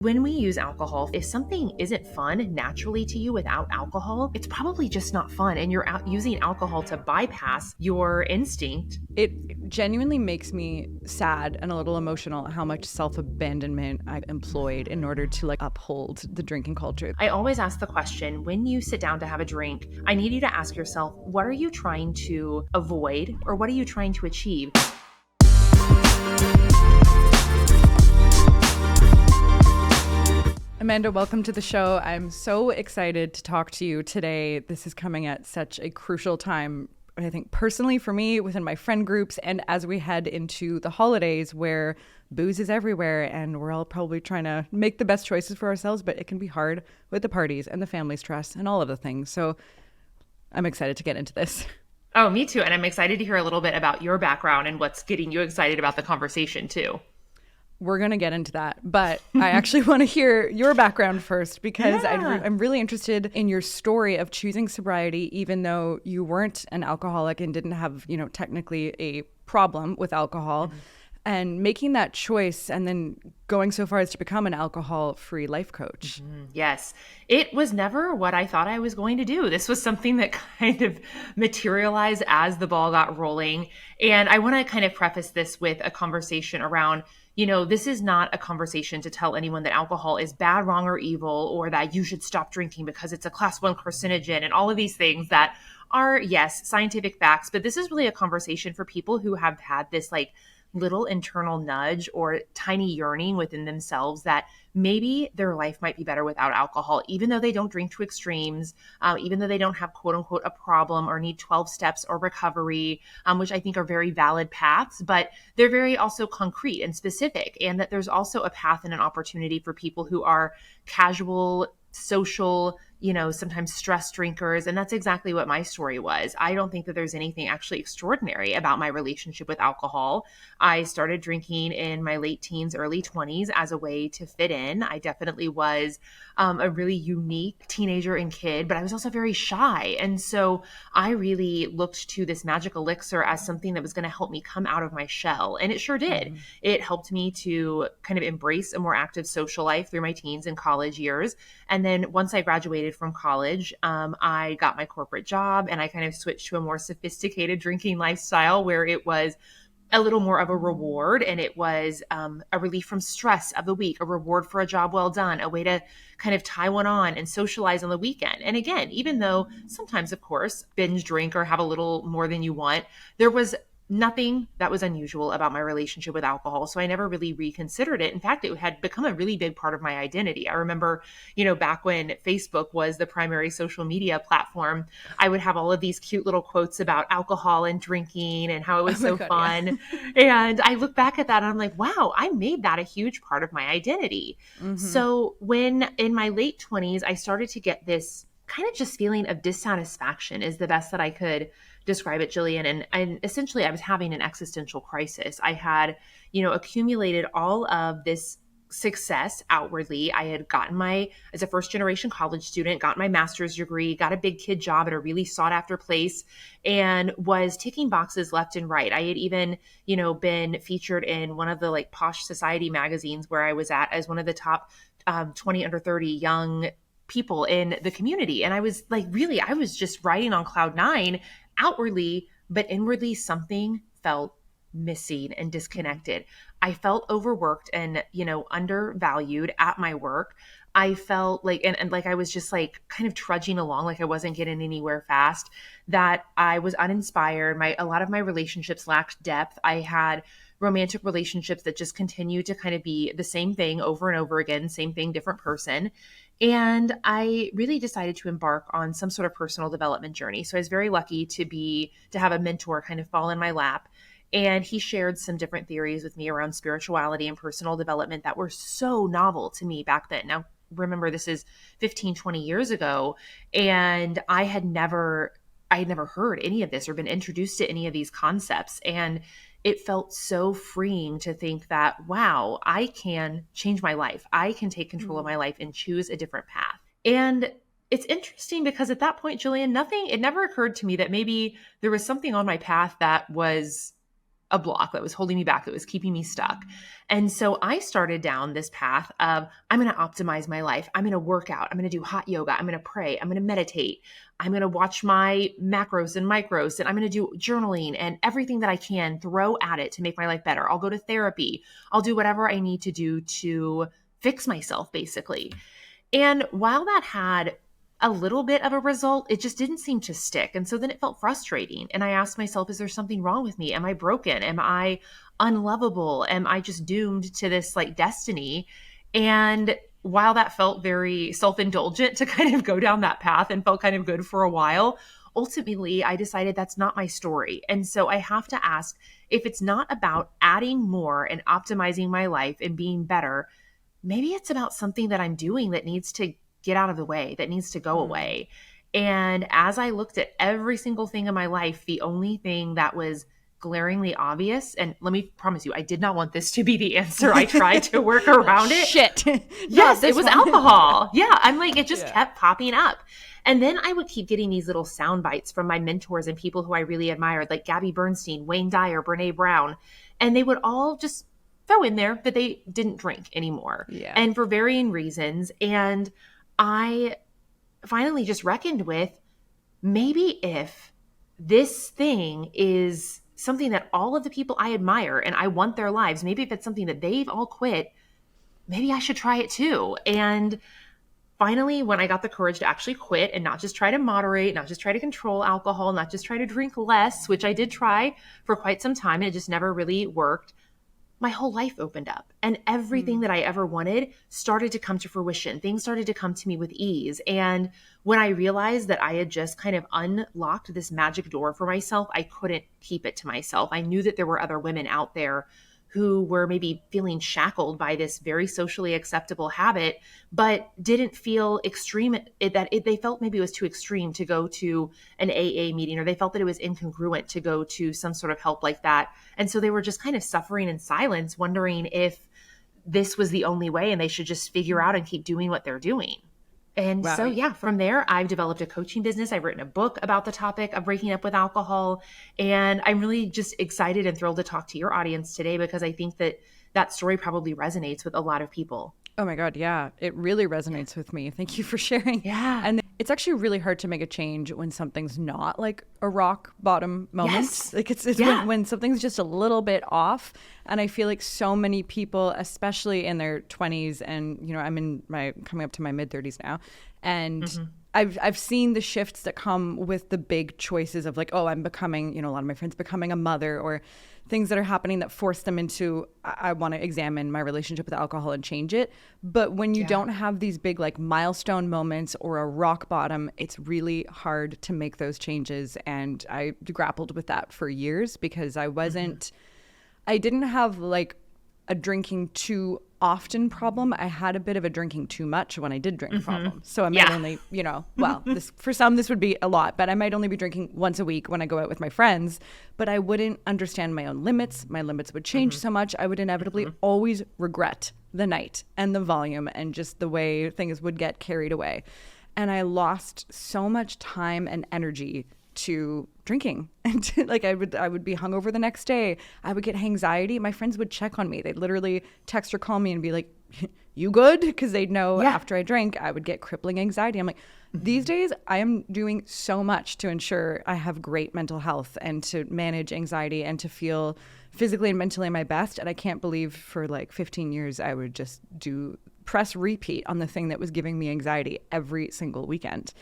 When we use alcohol, if something isn't fun naturally to you without alcohol, it's probably just not fun. And you're using alcohol to bypass your instinct. It genuinely makes me sad and a little emotional how much self-abandonment I've employed in order to uphold the drinking culture. I always ask the question, when you sit down to have a drink, I need you to ask yourself, what are you trying to avoid or what are you trying to achieve? Amanda, welcome to the show. I'm so excited to talk to you today. This is coming at such a crucial time, I think, personally for me, within my friend groups, and as we head into the holidays where booze is everywhere and we're all probably trying to make the best choices for ourselves, but it can be hard with the parties and the family stress and all of the things. So I'm excited to get into this. Oh, me too. And I'm excited to hear a little bit about your background and what's getting you excited about the conversation too. We're going to get into that, but I actually want to hear your background first because I'm really interested in your story of choosing sobriety, even though you weren't an alcoholic and didn't have, technically a problem with alcohol, and making that choice and then going so far as to become an alcohol-free life coach. Yes. It was never what I thought I was going to do. This was something that kind of materialized as the ball got rolling. And I want to kind of preface this with a conversation around, this is not a conversation to tell anyone that alcohol is bad, wrong, or evil, or that you should stop drinking because it's a class 1 carcinogen and all of these things that are, yes, scientific facts. But this is really a conversation for people who have had this little internal nudge or tiny yearning within themselves that maybe their life might be better without alcohol, even though they don't drink to extremes, even though they don't have quote unquote a problem or need 12 steps or recovery, which I think are very valid paths, but they're very also concrete and specific. And that there's also a path and an opportunity for people who are casual, social, sometimes stress drinkers. And that's exactly what my story was. I don't think that there's anything actually extraordinary about my relationship with alcohol. I started drinking in my late teens, early 20s as a way to fit in. I definitely was a really unique teenager and kid, but I was also very shy. And so I really looked to this magic elixir as something that was going to help me come out of my shell. And it sure did. It helped me to kind of embrace a more active social life through my teens and college years. And then once I graduated from college, I got my corporate job and I kind of switched to a more sophisticated drinking lifestyle where it was a little more of a reward, and it was a relief from stress of the week, a reward for a job well done, a way to kind of tie one on and socialize on the weekend. And again, even though sometimes, of course, binge drink or have a little more than you want, there was nothing that was unusual about my relationship with alcohol. So I never really reconsidered it. In fact, it had become a really big part of my identity. I remember, back when Facebook was the primary social media platform, I would have all of these cute little quotes about alcohol and drinking and how it was so fun. Yeah. And I look back at that and I'm like, wow, I made that a huge part of my identity. So when in my late 20s, I started to get this kind of just feeling of dissatisfaction is the best that I could describe it, Jillian. And essentially I was having an existential crisis. I had, accumulated all of this success outwardly. I had gotten as a first generation college student, got my master's degree, got a big kid job at a really sought after place, and was ticking boxes left and right. I had even, been featured in one of the Posh Society magazines where I was at as one of the top 20 under 30 young people in the community. And I was I was just riding on cloud 9 outwardly, but inwardly something felt missing and disconnected. I felt overworked and, undervalued at my work. I felt and I was just kind of trudging along, I wasn't getting anywhere fast, that I was uninspired. A lot of my relationships lacked depth. I had romantic relationships that just continued to kind of be the same thing over and over again, same thing, different person. And I really decided to embark on some sort of personal development journey. So I was very lucky to have a mentor kind of fall in my lap. And he shared some different theories with me around spirituality and personal development that were so novel to me back then. Now, remember, this is 15, 20 years ago. And I had never heard any of this or been introduced to any of these concepts. And it felt so freeing to think that, wow, I can change my life. I can take control of my life and choose a different path. And it's interesting because at that point, Jillian, it never occurred to me that maybe there was something on my path that was a block, that was holding me back, that was keeping me stuck. And so I started down this path of, I'm going to optimize my life. I'm going to work out. I'm going to do hot yoga. I'm going to pray. I'm going to meditate. I'm going to watch my macros and micros, and I'm going to do journaling and everything that I can throw at it to make my life better. I'll go to therapy. I'll do whatever I need to do to fix myself, basically. And while that had a little bit of a result, it just didn't seem to stick. And so then it felt frustrating. And I asked myself, is there something wrong with me? Am I broken? Am I unlovable? Am I just doomed to this like destiny? And while that felt very self-indulgent to kind of go down that path and felt kind of good for a while, ultimately I decided that's not my story. And so I have to ask, if it's not about adding more and optimizing my life and being better, maybe it's about something that I'm doing that needs to get out of the way, that needs to go away. And as I looked at every single thing in my life, the only thing that was glaringly obvious, and let me promise you, I did not want this to be the answer. I tried to work around it. Shit. Yes, it was alcohol. Yeah. I'm like, it just kept popping up. And then I would keep getting these little sound bites from my mentors and people who I really admired, like Gabby Bernstein, Wayne Dyer, Brene Brown. And they would all just throw in there that they didn't drink anymore. Yeah. And for varying reasons. And I finally just reckoned with, maybe if this thing is something that all of the people I admire and I want their lives, maybe if it's something that they've all quit, maybe I should try it too. And finally, when I got the courage to actually quit and not just try to moderate, not just try to control alcohol, not just try to drink less, which I did try for quite some time and it just never really worked, my whole life opened up and everything that I ever wanted started to come to fruition. Things started to come to me with ease. And when I realized that I had just kind of unlocked this magic door for myself, I couldn't keep it to myself. I knew that there were other women out there who were maybe feeling shackled by this very socially acceptable habit, but didn't feel extreme, they felt maybe it was too extreme to go to an AA meeting, or they felt that it was incongruent to go to some sort of help like that. And so they were just kind of suffering in silence, wondering if this was the only way and they should just figure out and keep doing what they're doing. And Wow. so, yeah, from there, I've developed a coaching business. I've written a book about the topic of breaking up with alcohol. And I'm really just excited and thrilled to talk to your audience today because I think that that story probably resonates with a lot of people. Oh my God. Yeah. It really resonates with me. Thank you for sharing. Yeah. And it's actually really hard to make a change when something's not like a rock bottom moment. Yes. Like it's when something's just a little bit off. And I feel like so many people, especially in their 20s, and you know, I'm coming up to my mid 30s now, and I've seen the shifts that come with the big choices of like, oh, I'm becoming, you know, a lot of my friends becoming a mother, or things that are happening that force them into, I want to examine my relationship with alcohol and change it. But when you don't have these big like milestone moments or a rock bottom, it's really hard to make those changes. And I grappled with that for years because I didn't have like a drinking too often problem. I had a bit of a drinking too much when I did drink problem. So I might only, you know, well, for some this would be a lot, but I might only be drinking once a week when I go out with my friends, but I wouldn't understand my own limits. My limits would change so much. I would inevitably always regret the night and the volume and just the way things would get carried away. And I lost so much time and energy to drinking, and like I would be hungover the next day. I would get anxiety. My friends would check on me. They'd literally text or call me and be like, "You good?" Because they'd know after I drank, I would get crippling anxiety. I'm like, these days I am doing so much to ensure I have great mental health and to manage anxiety and to feel physically and mentally my best. And I can't believe for like 15 years I would just press repeat on the thing that was giving me anxiety every single weekend.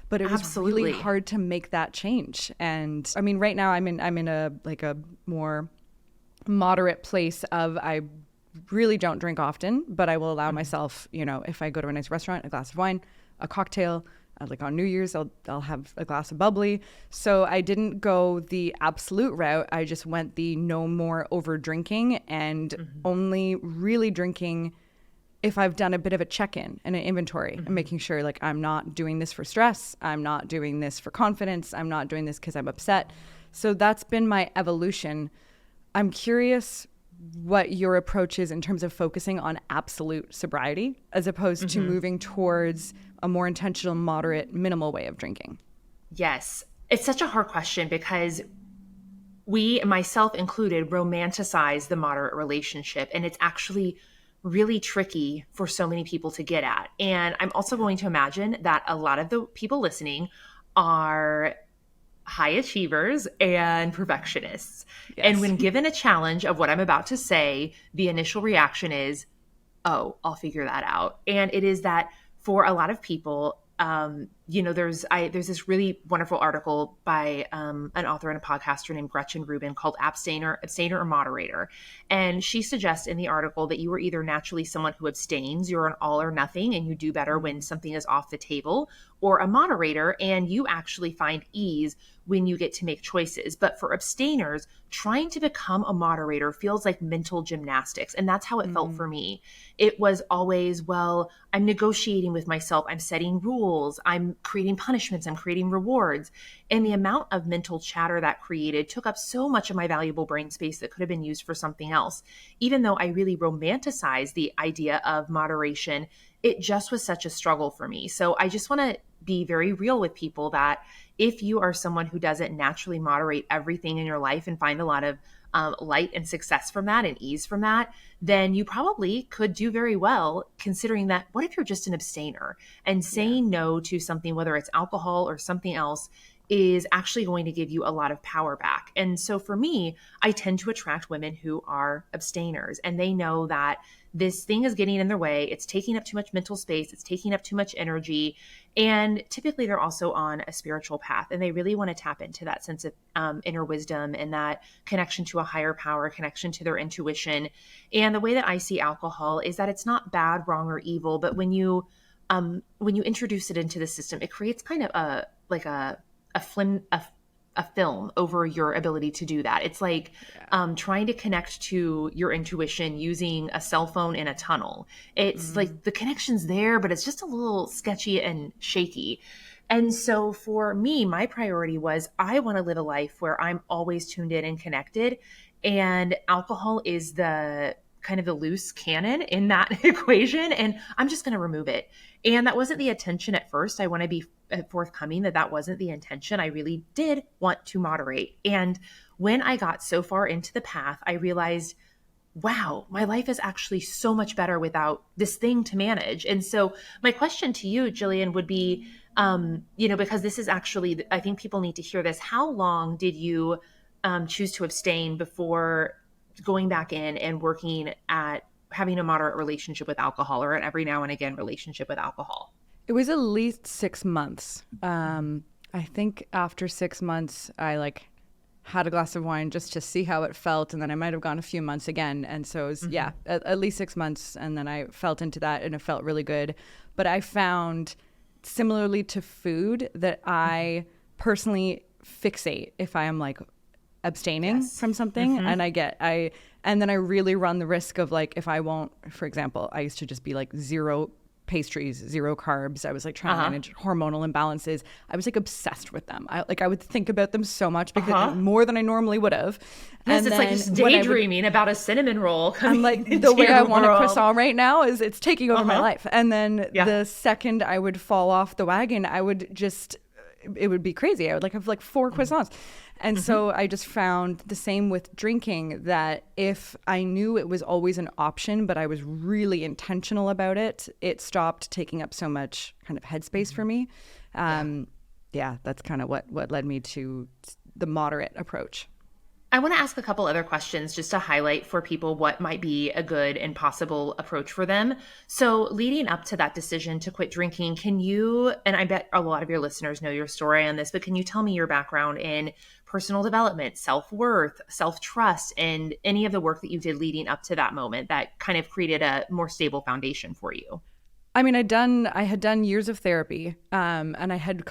But it was really hard to make that change. And I mean, right now I'm in a more moderate place of, I really don't drink often, but I will allow myself, you know, if I go to a nice restaurant, a glass of wine, a cocktail, like on New Year's, I'll have a glass of bubbly. So I didn't go the absolute route. I just went the no more over drinking and only really drinking if I've done a bit of a check-in and an inventory and making sure like I'm not doing this for stress, I'm not doing this for confidence, I'm not doing this because I'm upset. So that's been my evolution. I'm curious what your approach is in terms of focusing on absolute sobriety as opposed to moving towards a more intentional, moderate, minimal way of drinking. Yes. It's such a hard question because we, myself included, romanticize the moderate relationship. And it's actually really tricky for so many people to get at. And I'm also going to imagine that a lot of the people listening are high achievers and perfectionists. And Yes. when given a challenge of what I'm about to say, the initial reaction is, oh, I'll figure that out. And it is that for a lot of people, there's this really wonderful article by an author and a podcaster named Gretchen Rubin called Abstainer or Moderator. And she suggests in the article that you are either naturally someone who abstains, you're an all or nothing, and you do better when something is off the table, or a moderator, and you actually find ease when you get to make choices. But for abstainers, trying to become a moderator feels like mental gymnastics. And that's how it felt for me. It was always, well, I'm negotiating with myself. I'm setting rules. I'm creating punishments. I'm creating rewards. And the amount of mental chatter that created took up so much of my valuable brain space that could have been used for something else. Even though I really romanticized the idea of moderation, it just was such a struggle for me. So I just want to be very real with people that if you are someone who doesn't naturally moderate everything in your life and find a lot of light and success from that and ease from that, then you probably could do very well, considering that what if you're just an abstainer and saying no to something, whether it's alcohol or something else, is actually going to give you a lot of power back. And so for me, I tend to attract women who are abstainers, and they know that this thing is getting in their way. It's taking up too much mental space. It's taking up too much energy. And typically they're also on a spiritual path, and they really want to tap into that sense of inner wisdom and that connection to a higher power, connection to their intuition. And the way that I see alcohol is that it's not bad, wrong, or evil, but when you introduce it into the system, it creates kind of a film over your ability to do that. It's like trying to connect to your intuition using a cell phone in a tunnel. It's like the connection's there, but it's just a little sketchy and shaky. And so for me, my priority was I want to live a life where I'm always tuned in and connected. And alcohol is the kind of the loose cannon in that equation. And I'm just going to remove it. And that wasn't the intention at first. I want to be forthcoming that wasn't the intention. I really did want to moderate. And when I got so far into the path, I realized, wow, my life is actually so much better without this thing to manage. And so my question to you, Jillian, would be, because this is actually, I think people need to hear this. How long did you choose to abstain before going back in and working at having a moderate relationship with alcohol, or an every now and again relationship with alcohol? It was at least 6 months. I think after 6 months, I had a glass of wine just to see how it felt. And then I might have gone a few months again. And so it was, at least 6 months. And then I felt into that and it felt really good. But I found, similarly to food, that I personally fixate if I am abstaining from something. And then I really run the risk of if I won't, for example, I used to just be zero pastries, zero carbs. I was trying to manage hormonal imbalances. I was obsessed with them. I would think about them so much, because more than I normally would have. Yes, and it's just daydreaming about a cinnitn roll. I'm the way I want a croissant right now is it's taking over my life. And then the second I would fall off the wagon, it would be crazy. I would have 4 croissants. And so I just found the same with drinking, that if I knew it was always an option, but I was really intentional about it, it stopped taking up so much kind of headspace for me. That's kind of what led me to the moderate approach. I want to ask a couple other questions just to highlight for people what might be a good and possible approach for them. So leading up to that decision to quit drinking, can you, and I bet a lot of your listeners know your story on this, but can you tell me your background in personal development, self-worth, self-trust, and any of the work that you did leading up to that moment that kind of created a more stable foundation for you? I mean, I had done years of therapy, and I had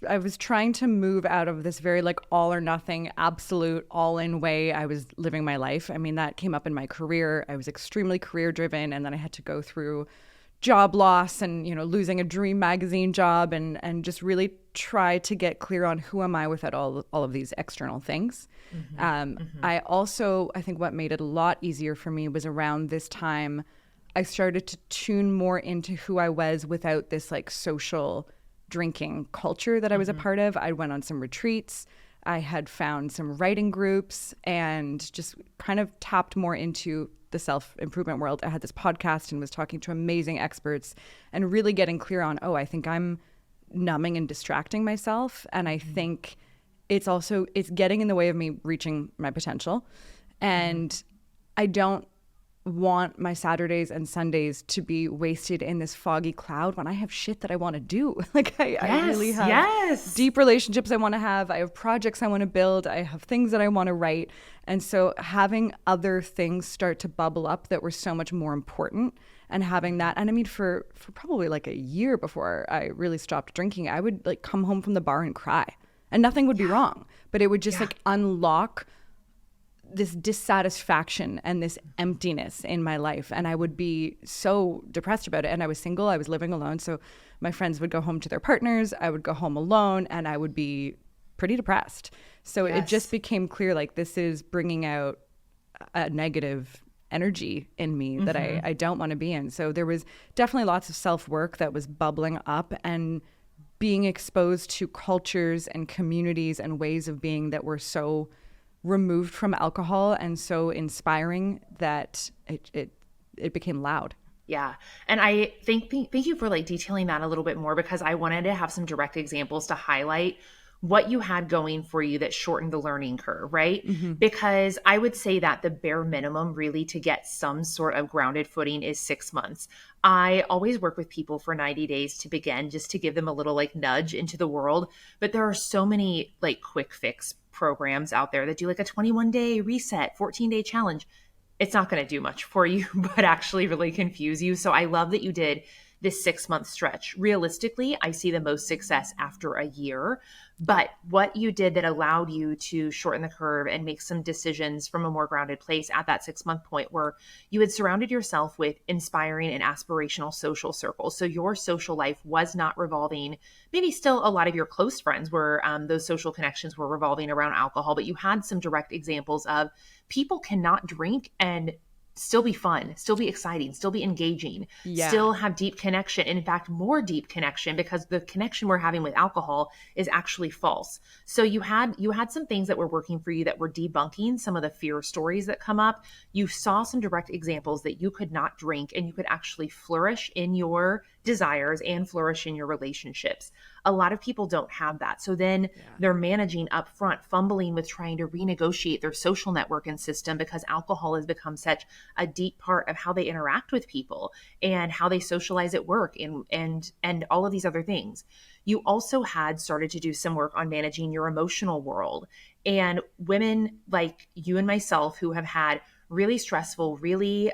I was trying to move out of this very all or nothing, absolute all in way I was living my life. I mean, that came up in my career. I was extremely career driven, and then I had to go through job loss and, losing a dream magazine job, and just really try to get clear on who am I without all of these external things. I think what made it a lot easier for me was around this time, I started to tune more into who I was without this social drinking culture that I was a part of. I went on some retreats. I had found some writing groups and just kind of tapped more into the self-improvement world. I had this podcast and was talking to amazing experts and really getting clear on, I think I'm numbing and distracting myself. And I think it's getting in the way of me reaching my potential. And I don't want my Saturdays and Sundays to be wasted in this foggy cloud when I have shit that I want to do. I really have deep relationships I want to have. I have projects I want to build. I have things that I want to write. And so having other things start to bubble up that were so much more important, and having that, and I mean, for probably like a year before I really stopped drinking, I would like come home from the bar and cry and nothing would be wrong, but it would just like unlock this dissatisfaction and this emptiness in my life. And I would be so depressed about it. And I was single, I was living alone. So my friends would go home to their partners, I would go home alone, and I would be pretty depressed. So it just became clear, like, this is bringing out a negative energy in me that I don't want to be in. So there was definitely lots of self-work that was bubbling up, and being exposed to cultures and communities and ways of being that were so removed from alcohol and so inspiring that it became loud. Yeah. And I thank you for like detailing that a little bit more, because I wanted to have some direct examples to highlight what you had going for you that shortened the learning curve, right? Because I would say that the bare minimum really to get some sort of grounded footing is 6 months. I always work with people for 90 days to begin, just to give them a little like nudge into the world. But there are so many like quick fix programs out there that do like a 21-day reset, 14-day challenge. It's not going to do much for you, but actually really confuse you. So I love that you did this 6-month stretch. Realistically, I see the most success after a year. But what you did that allowed you to shorten the curve and make some decisions from a more grounded place at that 6-month point, where you had surrounded yourself with inspiring and aspirational social circles. So your social life was not revolving, maybe still a lot of your close friends were, those social connections were revolving around alcohol, but you had some direct examples of people cannot drink and still be fun, still be exciting, still be engaging, still have deep connection. And in fact, more deep connection, because the connection we're having with alcohol is actually false. So you had some things that were working for you that were debunking some of the fear stories that come up. You saw some direct examples that you could not drink and you could actually flourish in your desires and flourish in your relationships. A lot of people don't have that. So then they're managing up front, fumbling with trying to renegotiate their social network and system, because alcohol has become such a deep part of how they interact with people and how they socialize at work and all of these other things. You also had started to do some work on managing your emotional world. And women like you and myself who have had really stressful, really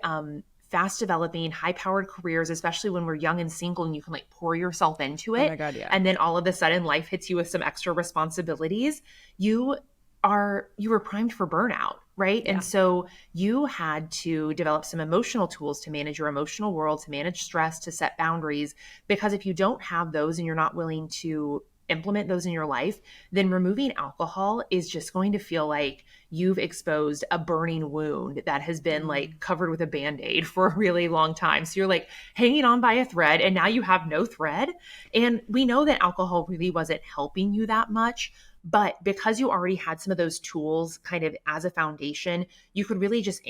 fast developing, high powered careers, especially when we're young and single and you can like pour yourself into it. Oh my God, yeah. And then all of a sudden life hits you with some extra responsibilities. You were primed for burnout, right? Yeah. And so you had to develop some emotional tools to manage your emotional world, to manage stress, to set boundaries, because if you don't have those and you're not willing to implement those in your life, then removing alcohol is just going to feel like you've exposed a burning wound that has been like covered with a Band-Aid for a really long time. So you're like hanging on by a thread and now you have no thread. And we know that alcohol really wasn't helping you that much, but because you already had some of those tools kind of as a foundation, you could really just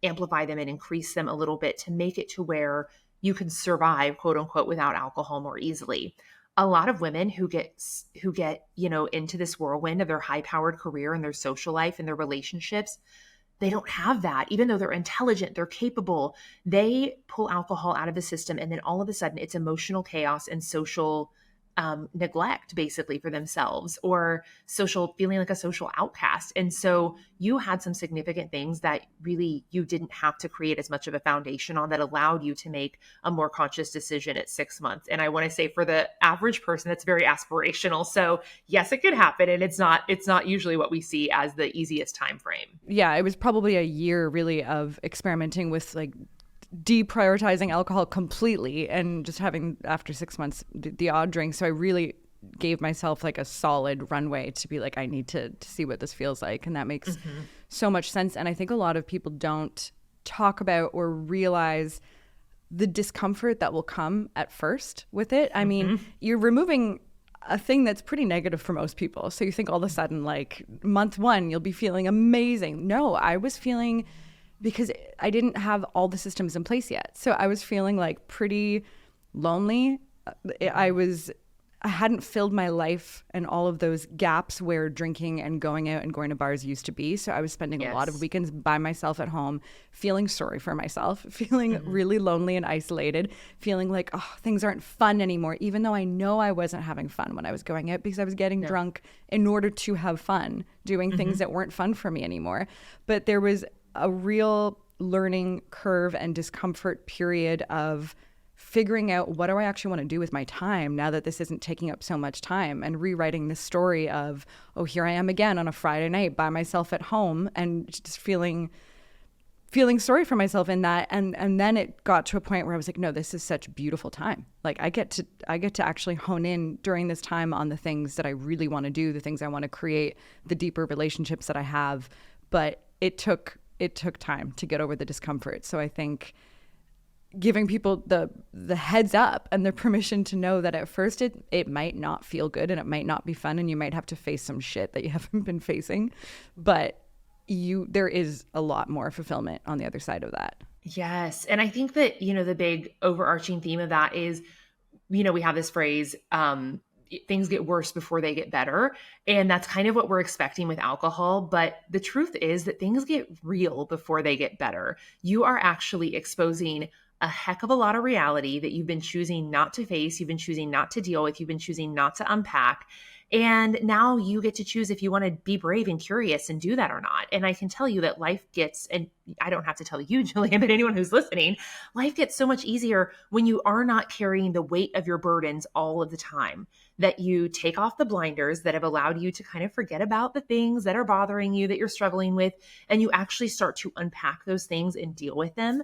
amplify them and increase them a little bit to make it to where you can survive, quote unquote, without alcohol more easily. A lot of women who get, into this whirlwind of their high-powered career and their social life and their relationships, they don't have that. Even though they're intelligent, they're capable, they pull alcohol out of the system. And then all of a sudden it's emotional chaos and social neglect basically for themselves, or feeling like a social outcast. And so you had some significant things that really you didn't have to create as much of a foundation on, that allowed you to make a more conscious decision at 6 months. And I want to say for the average person, that's very aspirational. So yes, it could happen. And it's not usually what we see as the easiest time frame. Yeah, it was probably a year really of experimenting with like deprioritizing alcohol completely and just having, after 6 months, the odd drink. So I really gave myself like a solid runway to be like, I need to see what this feels like. And that makes so much sense. And I think a lot of people don't talk about or realize the discomfort that will come at first with it. I mean, you're removing a thing that's pretty negative for most people. So you think all of a sudden, like month one, you'll be feeling amazing. No, I was feeling, because I didn't have all the systems in place yet. So I was feeling like pretty lonely. I hadn't filled my life and all of those gaps where drinking and going out and going to bars used to be. So I was spending a lot of Yes. weekends by myself at home, feeling sorry for myself, feeling really lonely and isolated, feeling like, oh, things aren't fun anymore, even though I know I wasn't having fun when I was going out because I was getting No. drunk in order to have fun, doing things that weren't fun for me anymore. But there was a real learning curve and discomfort period of figuring out, what do I actually want to do with my time now that this isn't taking up so much time, and rewriting the story of, oh, here I am again on a Friday night by myself at home, and just feeling sorry for myself in that. And then it got to a point where I was like, no, this is such beautiful time. Like I get to actually hone in during this time on the things that I really want to do, the things I want to create, the deeper relationships that I have. But it took time to get over the discomfort. So I think giving people the heads up and the permission to know that at first it might not feel good and it might not be fun, and you might have to face some shit that you haven't been facing, but there is a lot more fulfillment on the other side of that. Yes. And I think that, the big overarching theme of that is, we have this phrase, things get worse before they get better. And that's kind of what we're expecting with alcohol. But the truth is that things get real before they get better. You are actually exposing a heck of a lot of reality that you've been choosing not to face, you've been choosing not to deal with, you've been choosing not to unpack. And now you get to choose if you want to be brave and curious and do that or not. And I can tell you that life gets, and I don't have to tell you, Jillian, but anyone who's listening, life gets so much easier when you are not carrying the weight of your burdens all of the time, that you take off the blinders that have allowed you to kind of forget about the things that are bothering you, that you're struggling with, and you actually start to unpack those things and deal with them.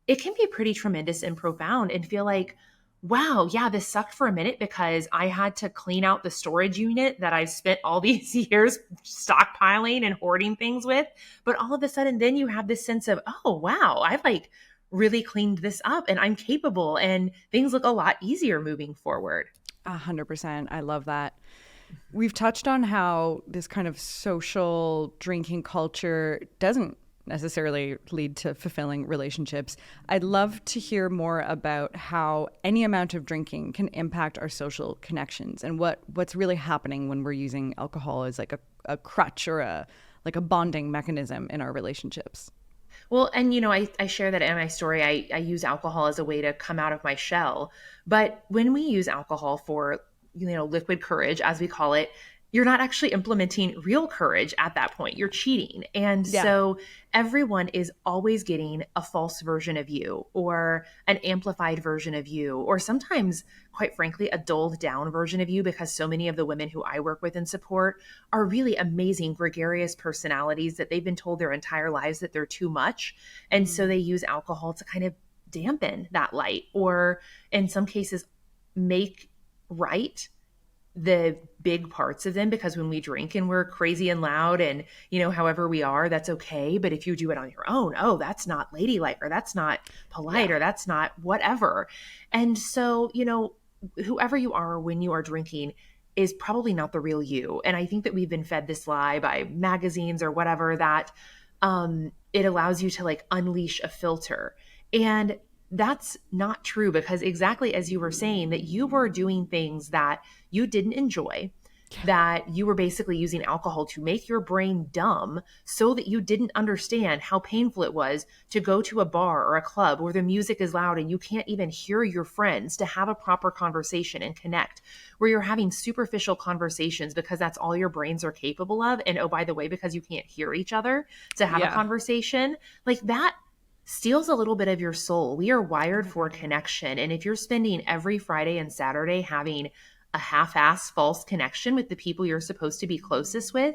It can be pretty tremendous and profound, and feel like, wow, yeah, this sucked for a minute because I had to clean out the storage unit that I've spent all these years stockpiling and hoarding things with. But all of a sudden, then you have this sense of, oh, wow, I've like really cleaned this up and I'm capable, and things look a lot easier moving forward. 100%. I love that. We've touched on how this kind of social drinking culture doesn't necessarily lead to fulfilling relationships. I'd love to hear more about how any amount of drinking can impact our social connections, and what's really happening when we're using alcohol as like a crutch or a bonding mechanism in our relationships. Well, and I share that in my story. I use alcohol as a way to come out of my shell. But when we use alcohol for, liquid courage, as we call it, you're not actually implementing real courage at that point. You're cheating. And Yeah. so everyone is always getting a false version of you, or an amplified version of you, or sometimes, quite frankly, a dulled down version of you, because so many of the women who I work with and support are really amazing, gregarious personalities that they've been told their entire lives that they're too much. And so they use alcohol to kind of dampen that light, or in some cases, make right the big parts of them, because when we drink and we're crazy and loud and however we are, that's okay. But if you do it on your own, oh, that's not ladylike, or that's not polite, Yeah. or that's not whatever. And so whoever you are when you are drinking is probably not the real you. And I think that we've been fed this lie by magazines or whatever, that it allows you to like unleash a filter. And that's not true, because exactly as you were saying, that you were doing things that you didn't enjoy, that you were basically using alcohol to make your brain dumb so that you didn't understand how painful it was to go to a bar or a club where the music is loud and you can't even hear your friends, to have a proper conversation and connect, where you're having superficial conversations because that's all your brains are capable of. And oh, by the way, because you can't hear each other to have a Yeah. conversation, like that steals a little bit of your soul. We are wired for connection. And if you're spending every Friday and Saturday having a half-ass false connection with the people you're supposed to be closest with,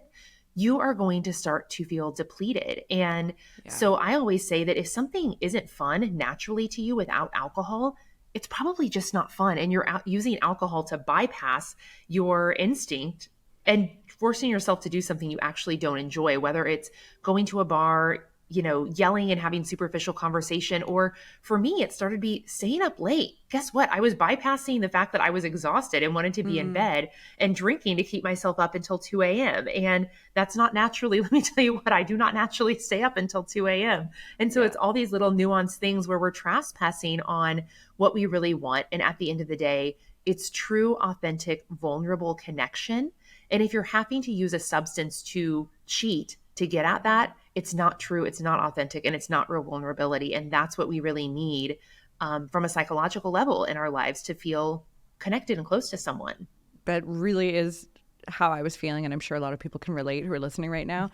you are going to start to feel depleted. And Yeah. so I always say that if something isn't fun naturally to you without alcohol, it's probably just not fun. And you're out using alcohol to bypass your instinct and forcing yourself to do something you actually don't enjoy, whether it's going to a bar, yelling and having superficial conversation. Or for me, it started to be staying up late. Guess what? I was bypassing the fact that I was exhausted and wanted to be in bed and drinking to keep myself up until 2 a.m. And that's not naturally, let me tell you what, I do not naturally stay up until 2 a.m. And so it's all these little nuanced things where we're trespassing on what we really want. And at the end of the day, it's true, authentic, vulnerable connection. And if you're having to use a substance to cheat to get at that, it's not true, it's not authentic, and it's not real vulnerability. And that's what we really need from a psychological level in our lives to feel connected and close to someone. That really is how I was feeling, and I'm sure a lot of people can relate who are listening right now.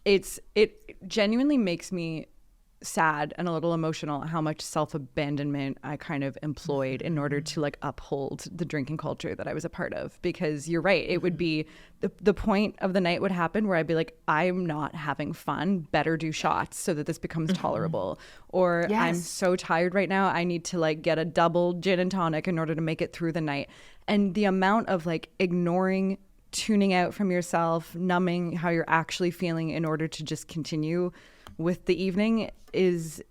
It genuinely makes me sad and a little emotional how much self-abandonment I kind of employed in order to like uphold the drinking culture that I was a part of. Because you're right, it would be the point of the night would happen where I'd be like, I'm not having fun, better do shots so that this becomes tolerable. Or I'm so tired right now, I need to like get a double gin and tonic in order to make it through the night. And the amount of like ignoring, tuning out from yourself, numbing how you're actually feeling in order to just continue with the evening it's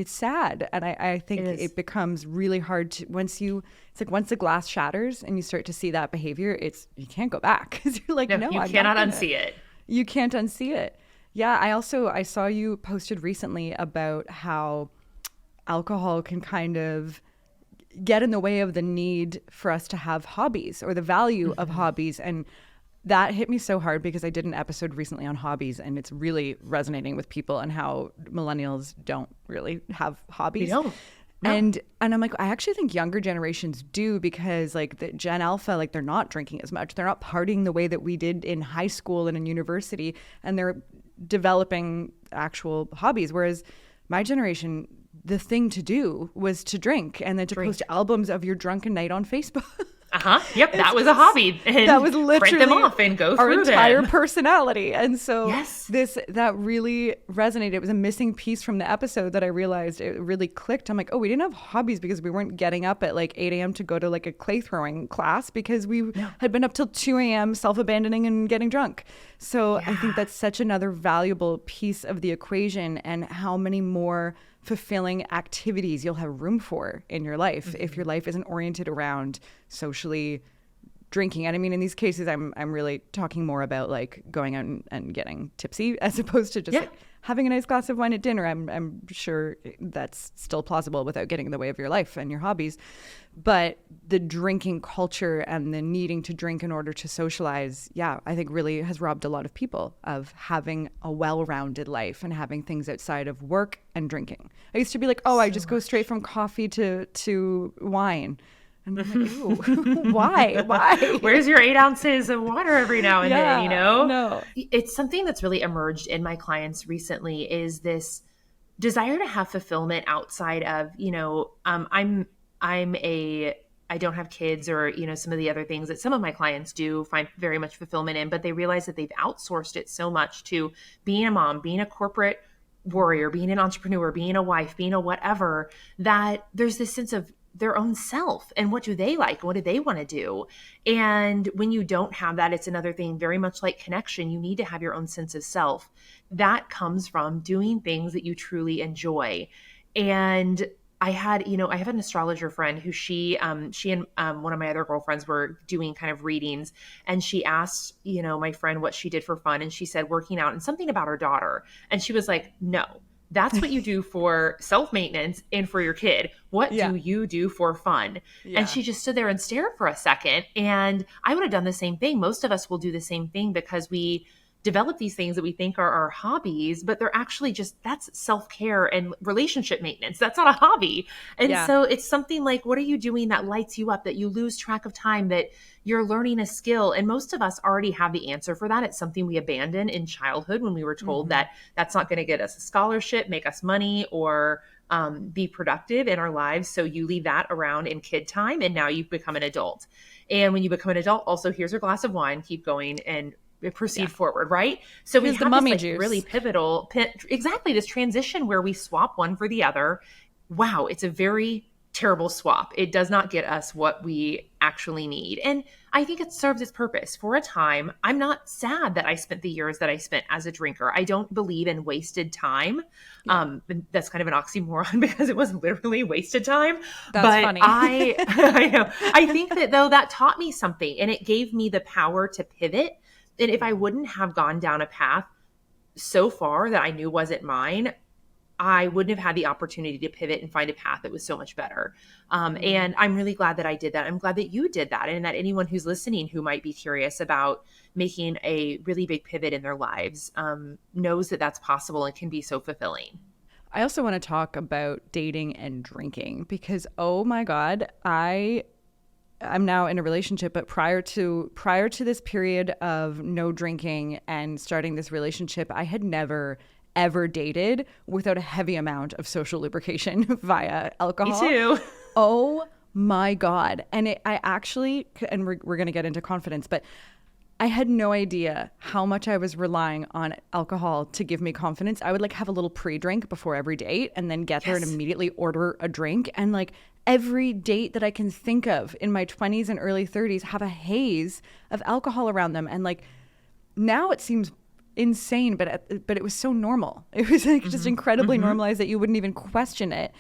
sad. And I think it becomes really hard to, once the glass shatters and you start to see that behavior, you can't go back, because you're like, no, you I'm cannot not unsee it. You can't unsee it. Yeah. I saw you posted recently about how alcohol can kind of get in the way of the need for us to have hobbies or the value of hobbies. And that hit me so hard because I did an episode recently on hobbies, and it's really resonating with people and how millennials don't really have hobbies. We don't. No. And I'm like, I actually think younger generations do, because like the Gen Alpha, like they're not drinking as much. They're not partying the way that we did in high school and in university, and they're developing actual hobbies. Whereas my generation, the thing to do was to drink and then to post albums of your drunken night on Facebook. Yep, that was a hobby. And that was literally print them off and go our through entire them. personality. And so that really resonated. It was a missing piece from the episode that I realized it really clicked. I'm like, oh, we didn't have hobbies because we weren't getting up at like 8 a.m. to go to like a clay throwing class, because we had been up till 2 a.m. self-abandoning and getting drunk. So I think that's such another valuable piece of the equation, and how many more fulfilling activities you'll have room for in your life if your life isn't oriented around socially drinking. And I mean, in these cases, I'm really talking more about like going out and getting tipsy, as opposed to just like having a nice glass of wine at dinner. I'm sure that's still plausible without getting in the way of your life and your hobbies. But the drinking culture and the needing to drink in order to socialize, I think really has robbed a lot of people of having a well-rounded life and having things outside of work and drinking. I used to be like, I just go straight from coffee to wine. And I'm like, ooh, why? Where's your 8 ounces of water every now and then, No. It's something that's really emerged in my clients recently, is this desire to have fulfillment outside of, I don't have kids, or, some of the other things that some of my clients do find very much fulfillment in, but they realize that they've outsourced it so much to being a mom, being a corporate warrior, being an entrepreneur, being a wife, being a whatever, that there's this sense of their own self and what do they like? What do they want to do? And when you don't have that, it's another thing, very much like connection. You need to have your own sense of self. That comes from doing things that you truly enjoy. And I have an astrologer friend who she and one of my other girlfriends were doing kind of readings, and she asked, my friend what she did for fun. And she said working out and something about her daughter. And she was like, no, that's what you do for self-maintenance and for your kid. What do you do for fun? And she just stood there and stared for a second. And I would have done the same thing. Most of us will do the same thing because we develop these things that we think are our hobbies, but they're actually that's self-care and relationship maintenance. That's not a hobby. And so it's something like, what are you doing that lights you up, that you lose track of time, that you're learning a skill? And most of us already have the answer for that. It's something we abandoned in childhood when we were told that that's not going to get us a scholarship, make us money, or be productive in our lives. So you leave that around in kid time, and now you've become an adult. And when you become an adult, also here's your glass of wine, keep going and proceed forward, right? So we have the mummy this juice. Really pivotal, exactly, this transition where we swap one for the other. Wow, it's a very terrible swap. It does not get us what we actually need. And I think it serves its purpose. For a time, I'm not sad that I spent the years that I spent as a drinker. I don't believe in wasted time. Yeah. And that's kind of an oxymoron because it was literally wasted time. That's But funny. I know, I think that though that taught me something and it gave me the power to pivot. And if I wouldn't have gone down a path so far that I knew wasn't mine, I wouldn't have had the opportunity to pivot and find a path that was so much better. And I'm really glad that I did that. I'm glad that you did that. And that anyone who's listening who might be curious about making a really big pivot in their lives knows that that's possible and can be so fulfilling. I also want to talk about dating and drinking because, oh my God, I'm now in a relationship, but prior to this period of no drinking and starting this relationship, I had never ever dated without a heavy amount of social lubrication via Me alcohol. too. Oh my God. And I actually, and we're going to get into confidence, but I had no idea how much I was relying on alcohol to give me confidence. I would like have a little pre-drink before every date and then get there and immediately order a drink. And like every date that I can think of in my 20s and early 30s have a haze of alcohol around them. And like now it seems insane, but it was so normal. It was like just incredibly normalized that you wouldn't even question it.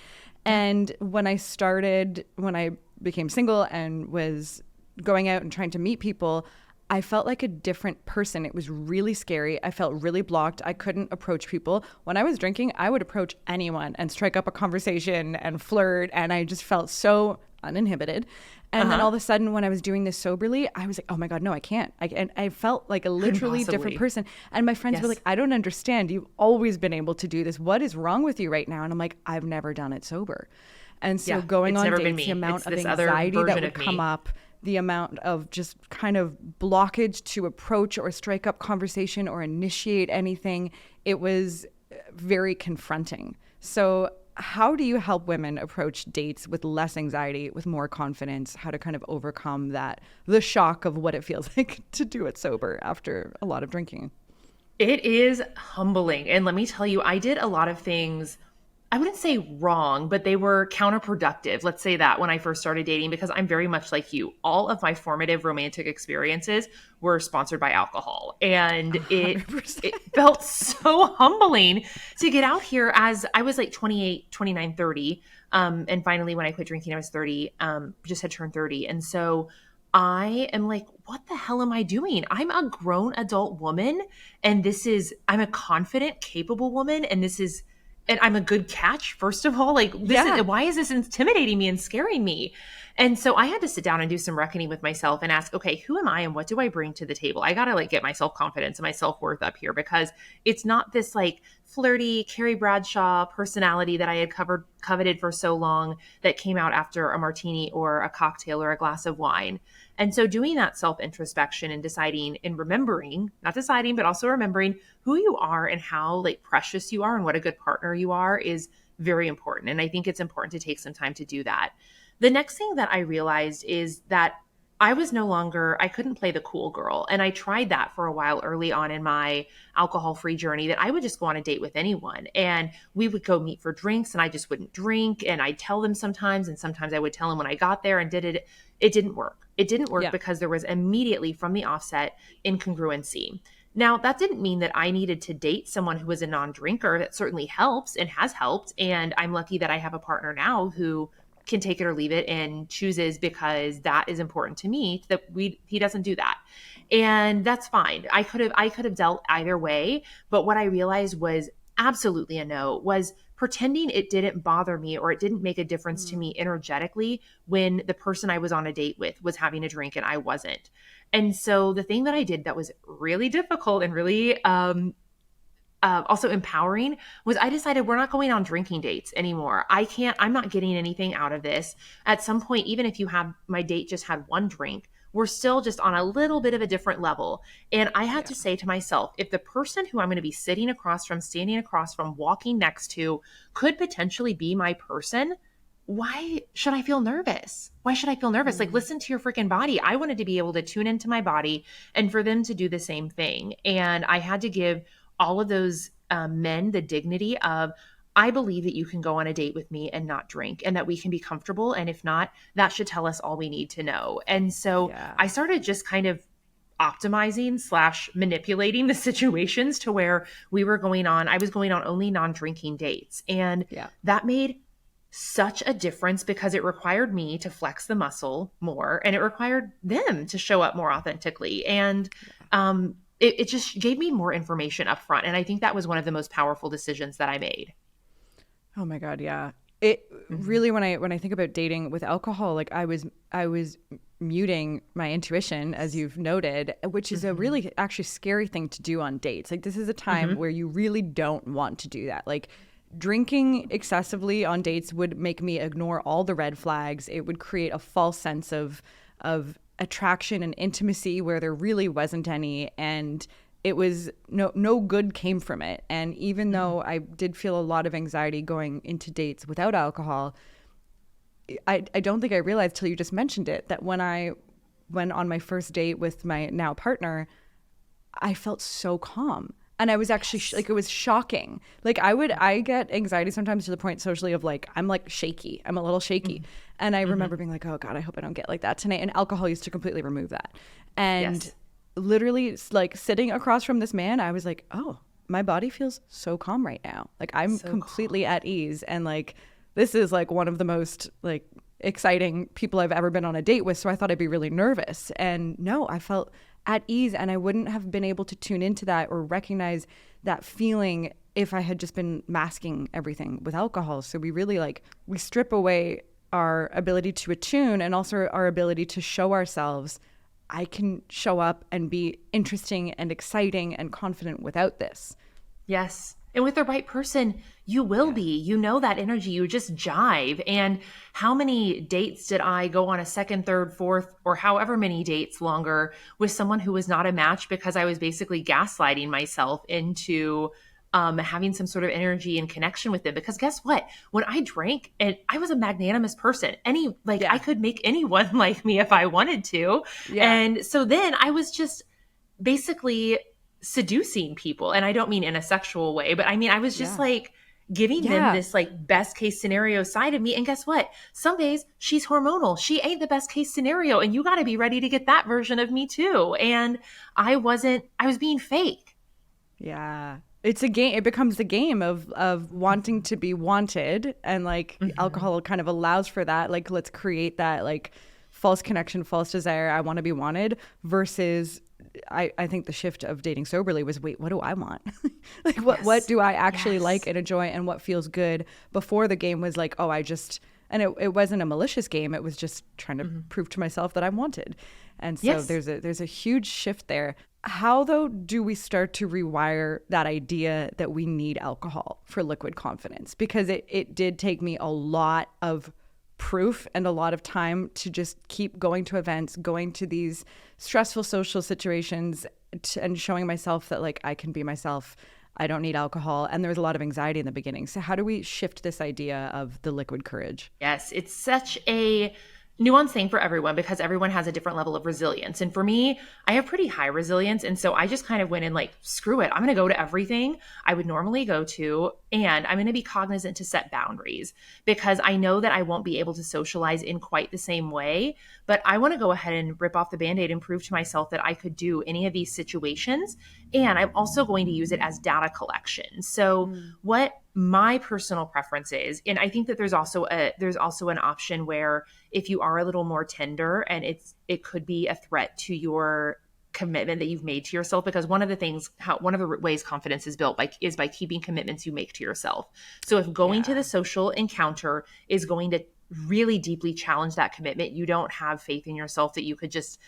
And when I became single and was going out and trying to meet people, I felt like a different person. It was really scary. I felt really blocked. I couldn't approach people. When I was drinking, I would approach anyone and strike up a conversation and flirt. And I just felt so uninhibited. And then all of a sudden, when I was doing this soberly, I was like, oh my God, no, I can't. And I felt like a literally different person. And my friends were like, I don't understand. You've always been able to do this. What is wrong with you right now? And I'm like, I've never done it sober. And so going on dates, the amount of anxiety that would come up, the amount of just kind of blockage to approach or strike up conversation or initiate anything, it was very confronting. So how do you help women approach dates with less anxiety, with more confidence, how to kind of overcome the shock of what it feels like to do it sober after a lot of drinking? It is humbling. And let me tell you, I did a lot of things, I wouldn't say wrong, but they were counterproductive. Let's say that when I first started dating, because I'm very much like you. All of my formative romantic experiences were sponsored by alcohol. And it felt so humbling to get out here as I was like 28, 29, 30. And finally, when I quit drinking, I was 30, just had turned 30. And so I am like, what the hell am I doing? I'm a grown adult woman. And I'm a confident, capable woman. And I'm a good catch, first of all. Like, why is this intimidating me and scaring me? And so I had to sit down and do some reckoning with myself and ask, okay, who am I and what do I bring to the table? I got to like get my self-confidence and my self-worth up here because it's not this like flirty Carrie Bradshaw personality that I had coveted for so long that came out after a martini or a cocktail or a glass of wine. And so doing that self-introspection and deciding and remembering, not deciding, but also remembering who you are and how like precious you are and what a good partner you are is very important. And I think it's important to take some time to do that. The next thing that I realized is that I couldn't play the cool girl. And I tried that for a while early on in my alcohol-free journey, that I would just go on a date with anyone and we would go meet for drinks and I just wouldn't drink. And I'd tell them sometimes, and sometimes I would tell them when I got there and did it. It didn't work. It didn't work because there was immediately from the offset incongruency. Now, that didn't mean that I needed to date someone who was a non-drinker. That certainly helps and has helped. And I'm lucky that I have a partner now who can take it or leave it and chooses because that is important to me, that he doesn't do that. And that's fine. I could have dealt either way, but what I realized was absolutely a no, was pretending it didn't bother me or it didn't make a difference to me energetically when the person I was on a date with was having a drink and I wasn't. And so the thing that I did that was really difficult and really also empowering was I decided we're not going on drinking dates anymore. I'm not getting anything out of this. At some point, even if my date just had one drink, we're still just on a little bit of a different level. And I had to say to myself, if the person who I'm going to be sitting across from, standing across from, walking next to could potentially be my person, why should I feel nervous? Why should I feel nervous? Like, listen to your freaking body. I wanted to be able to tune into my body and for them to do the same thing. And I had to give all of those men the dignity of, I believe that you can go on a date with me and not drink, and that we can be comfortable. And if not, that should tell us all we need to know. And so Yeah. I started just kind of optimizing slash manipulating the situations to where I was going on only non-drinking dates. And Yeah. that made such a difference because it required me to flex the muscle more, and it required them to show up more authentically. And it just gave me more information up front. And I think that was one of the most powerful decisions that I made. Oh my God, yeah. It Mhm. really, when I think about dating with alcohol, like I was muting my intuition, as you've noted, which is a Mhm. really actually scary thing to do on dates. Like this is a time Mhm. where you really don't want to do that. Like drinking excessively on dates would make me ignore all the red flags. It would create a false sense of attraction and intimacy where there really wasn't any, and it was no good came from it. And even Mhm. though I did feel a lot of anxiety going into dates without alcohol, I don't think I realized till you just mentioned it that when I went on my first date with my now partner, I felt so calm. And I was actually Yes. like, it was shocking. Like, I get anxiety sometimes to the point socially of like, I'm like shaky. I'm a little shaky. Mhm. And I remember Mhm. being like, oh God, I hope I don't get like that tonight. And alcohol used to completely remove that. And Yes. literally, like, sitting across from this man, I was like, oh, my body feels so calm right now. Like, I'm So completely calm. at ease. And like, this is like one of the most like exciting people I've ever been on a date with. So I thought I'd be really nervous. And no, I felt at ease, and I wouldn't have been able to tune into that or recognize that feeling if I had just been masking everything with alcohol. So we really like, we strip away our ability to attune and also our ability to show ourselves. I can show up and be interesting and exciting and confident without this. Yes. And with the right person, you will Yeah. be. You know that energy. You just jive. And how many dates did I go on a second, third, fourth, or however many dates longer with someone who was not a match because I was basically gaslighting myself into having some sort of energy and connection with them? Because guess what? When I drank, and I was a magnanimous person, I Yeah. could make anyone like me if I wanted to. Yeah. And so then I was just basically seducing people. And I don't mean in a sexual way, but I mean, I was just Yeah. like giving them Yeah. this like best case scenario side of me. And guess what? Some days she's hormonal. She ain't the best case scenario. And you got to be ready to get that version of me too. And I was being fake. Yeah. It's a game. It becomes the game of wanting to be wanted, and like Mhm. alcohol kind of allows for that. Like, let's create that like false connection, false desire. I want to be wanted versus. I think the shift of dating soberly was, wait, what do I want? Like, what Yes. do I actually like Yes. and enjoy, and what feels good? Before the game was like, oh, I just, and it wasn't a malicious game. It was just trying to Mhm. prove to myself that I'm wanted. And so Yes. there's a huge shift there. How though do we start to rewire that idea that we need alcohol for liquid confidence? Because it did take me a lot of proof and a lot of time to just keep going to events, going to these stressful social situations, and showing myself that like I can be myself. I don't need alcohol. And there was a lot of anxiety in the beginning. So how do we shift this idea of the liquid courage? Yes, it's such a nuanced thing for everyone because everyone has a different level of resilience. And for me, I have pretty high resilience. And so I just kind of went in like, screw it. I'm going to go to everything I would normally go to. And I'm going to be cognizant to set boundaries because I know that I won't be able to socialize in quite the same way. But I want to go ahead and rip off the band aid and prove to myself that I could do any of these situations. And I'm also going to use it as data collection. So, Mm. what my personal preference is, and I think that there's also an option where if you are a little more tender and it could be a threat to your commitment that you've made to yourself, because one of the ways confidence is built by keeping commitments you make to yourself. So if going to Yeah. the social encounter is going to really deeply challenge that commitment, you don't have faith in yourself that you could just,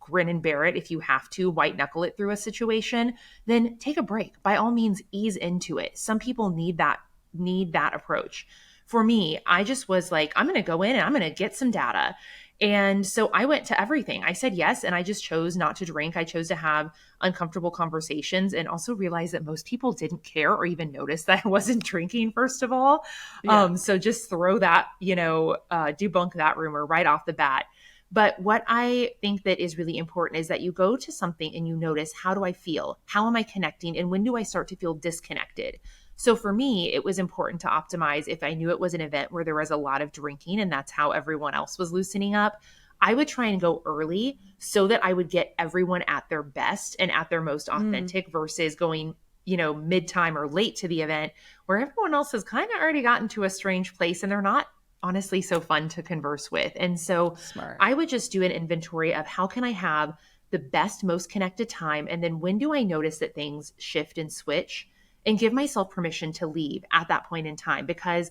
grin and bear it if you have to white knuckle it through a situation, then take a break. By all means, ease into it. Some people need that approach. For me, I just was like, I'm going to go in and I'm going to get some data. And so I went to everything. I said yes, and I just chose not to drink. I chose to have uncomfortable conversations and also realized that most people didn't care or even notice that I wasn't drinking, first of all. Yeah. So just throw that, debunk that rumor right off the bat. But what I think that is really important is that you go to something and you notice, how do I feel? How am I connecting? And when do I start to feel disconnected? So for me, it was important to optimize if I knew it was an event where there was a lot of drinking and that's how everyone else was loosening up. I would try and go early so that I would get everyone at their best and at their most Mm, authentic versus going, mid time or late to the event where everyone else has kind of already gotten to a strange place and they're not honestly so fun to converse with. And so smart. I would just do an inventory of how can I have the best, most connected time? And then when do I notice that things shift and switch and give myself permission to leave at that point in time? Because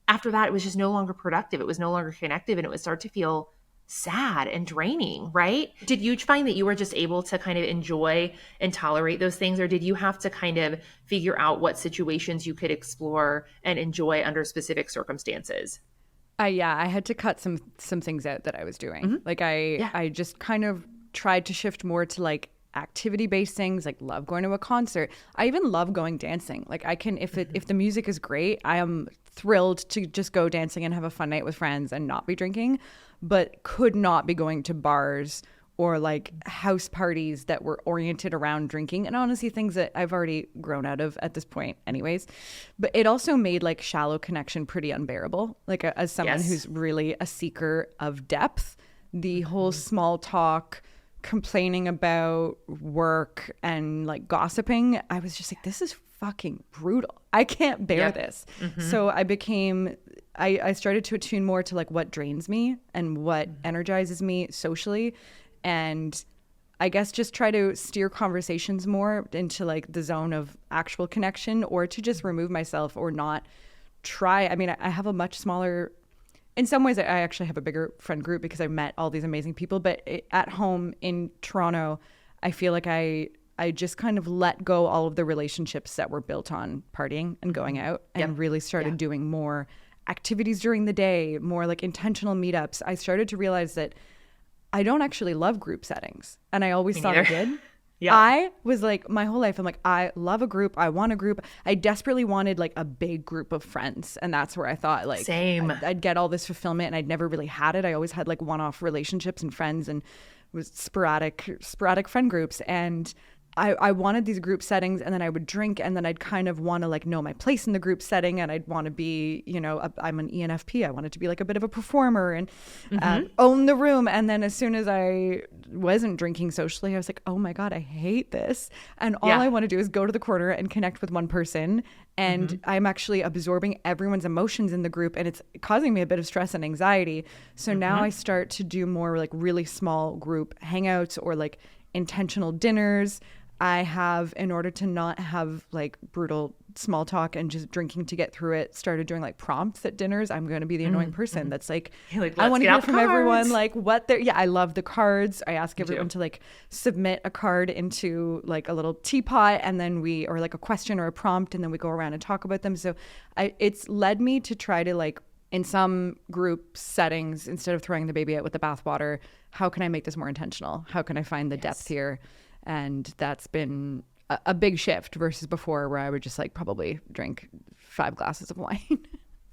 after that, it was just no longer productive. It was no longer connective and it would start to feel sad and draining, right? Did you find that you were just able to kind of enjoy and tolerate those things, or did you have to kind of figure out what situations you could explore and enjoy under specific circumstances? Yeah, I had to cut some things out that I was doing. Mhm. Like I Yeah. I just kind of tried to shift more to like activity based things, like love going to a concert. I even love going dancing. Like I can if the music is great, I am thrilled to just go dancing and have a fun night with friends and not be drinking, but could not be going to bars or like house parties that were oriented around drinking, and honestly things that I've already grown out of at this point anyways. But it also made like shallow connection pretty unbearable, like as someone Yes. who's really a seeker of depth. The whole Mhm. small talk, complaining about work and like gossiping, I was just like, this is fucking brutal. I can't bear Yep. this. Mhm. So I started to attune more to like what drains me and what energizes me socially. And I guess just try to steer conversations more into like the zone of actual connection, or to just remove myself or not try. I mean, I have a much smaller, in some ways, I actually have a bigger friend group because I met all these amazing people. But at home in Toronto, I feel like I just kind of let go all of the relationships that were built on partying and going Mhm. out, and Yep. really Yeah. started doing more activities during the day, more like intentional meetups. I started to realize that I don't actually love group settings, and I always Me thought I neither. did. Yep. I was like, my whole life, I'm like, I love a group. I want a group. I desperately wanted like a big group of friends. And that's where I thought like Same. I'd get all this fulfillment, and I'd never really had it. I always had like one off relationships and friends, and was sporadic friend groups. And I wanted these group settings, and then I would drink, and then I'd kind of want to like know my place in the group setting, and I'd want to be, I'm an ENFP. I wanted to be like a bit of a performer and Mhm. own the room. And then as soon as I wasn't drinking socially, I was like, oh my God, I hate this. And all Yeah. I want to do is go to the corner and connect with one person. And Mhm. I'm actually absorbing everyone's emotions in the group, and it's causing me a bit of stress and anxiety. So now I Mhm. start to do more like really small group hangouts or like intentional dinners. I have, in order to not have like brutal small talk and just drinking to get through it, started doing like prompts at dinners. I'm going to be the annoying person Mhm. that's like, You're like, I let's want to get hear out the from everyone, cards. like what they're, yeah, I love the cards. I ask Me everyone too. to like submit a card into like a little teapot, and then or like a question or a prompt, and then we go around and talk about them. So it's led me to try to like, in some group settings, instead of throwing the baby out with the bathwater, how can I make this more intentional? How can I find the depth Yes. here? And that's been a big shift versus before, where I would just like probably drink 5 glasses of wine.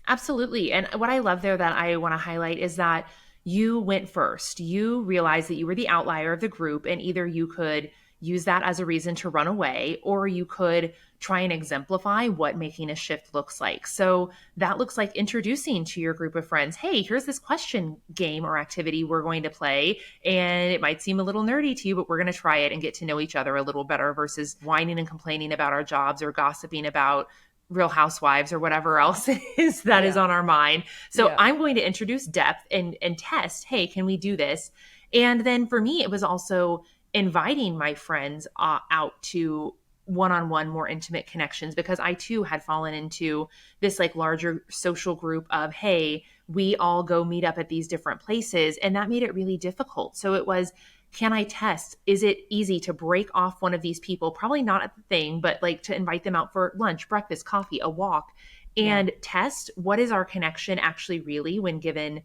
Absolutely. And what I love there that I want to highlight is that you went first. You realized that you were the outlier of the group, and either you could use that as a reason to run away, or you could try and exemplify what making a shift looks like. So that looks like introducing to your group of friends, hey, here's this question game or activity we're going to play. And it might seem a little nerdy to you, but we're going to try it and get to know each other a little better versus whining and complaining about our jobs or gossiping about Real Housewives or whatever else is that is Yeah. on our mind. So Yeah. I'm going to introduce depth and test, hey, can we do this? And then for me, it was also inviting my friends out to one-on-one more intimate connections, because I too had fallen into this like larger social group of, hey, we all go meet up at these different places, and that made it really difficult. So it was, can I test? Is it easy to break off one of these people? Probably not at the thing, but like to invite them out for lunch, breakfast, coffee, a walk, Yeah. and test what is our connection actually really when given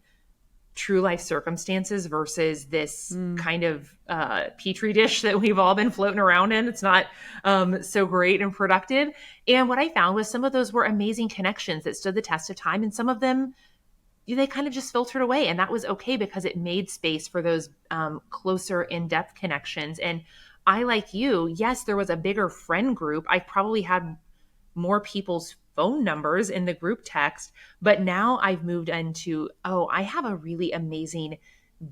true life circumstances versus this Mm. kind of petri dish that we've all been floating around in. It's not so great and productive. And what I found was some of those were amazing connections that stood the test of time, and some of them they kind of just filtered away, and that was okay because it made space for those closer in-depth connections. And I, like you, yes, there was a bigger friend group. I probably had more people's phone numbers in the group text. But now I've moved into, oh, I have a really amazing,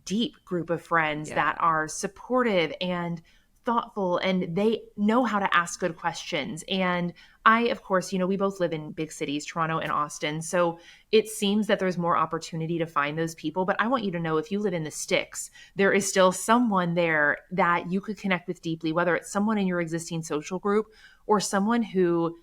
deep group of friends Yeah. that are supportive and thoughtful, and they know how to ask good questions. And I, of course, we both live in big cities, Toronto and Austin. So it seems that there's more opportunity to find those people. But I want you to know, if you live in the sticks, there is still someone there that you could connect with deeply, whether it's someone in your existing social group or someone who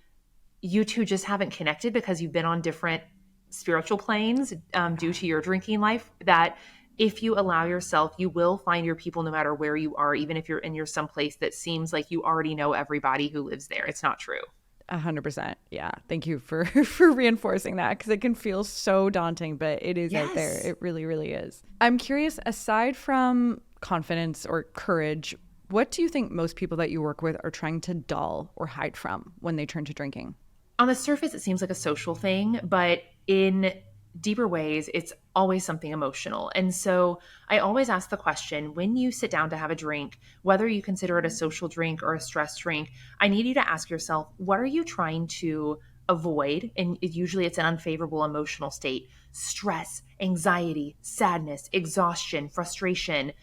you two just haven't connected because you've been on different spiritual planes due to your drinking life. That if you allow yourself, you will find your people no matter where you are, even if you're in your someplace that seems like you already know everybody who lives there. It's not true. 100%. Yeah. Thank you for for reinforcing that, because it can feel so daunting, but it is out there. Yes. It really, really is. I'm curious, aside from confidence or courage, what do you think most people that you work with are trying to dull or hide from when they turn to drinking? On the surface, it seems like a social thing, but in deeper ways, it's always something emotional. And so I always ask the question, when you sit down to have a drink, whether you consider it a social drink or a stress drink, I need you to ask yourself, what are you trying to avoid? And usually it's an unfavorable emotional state: stress, anxiety, sadness, exhaustion, frustration,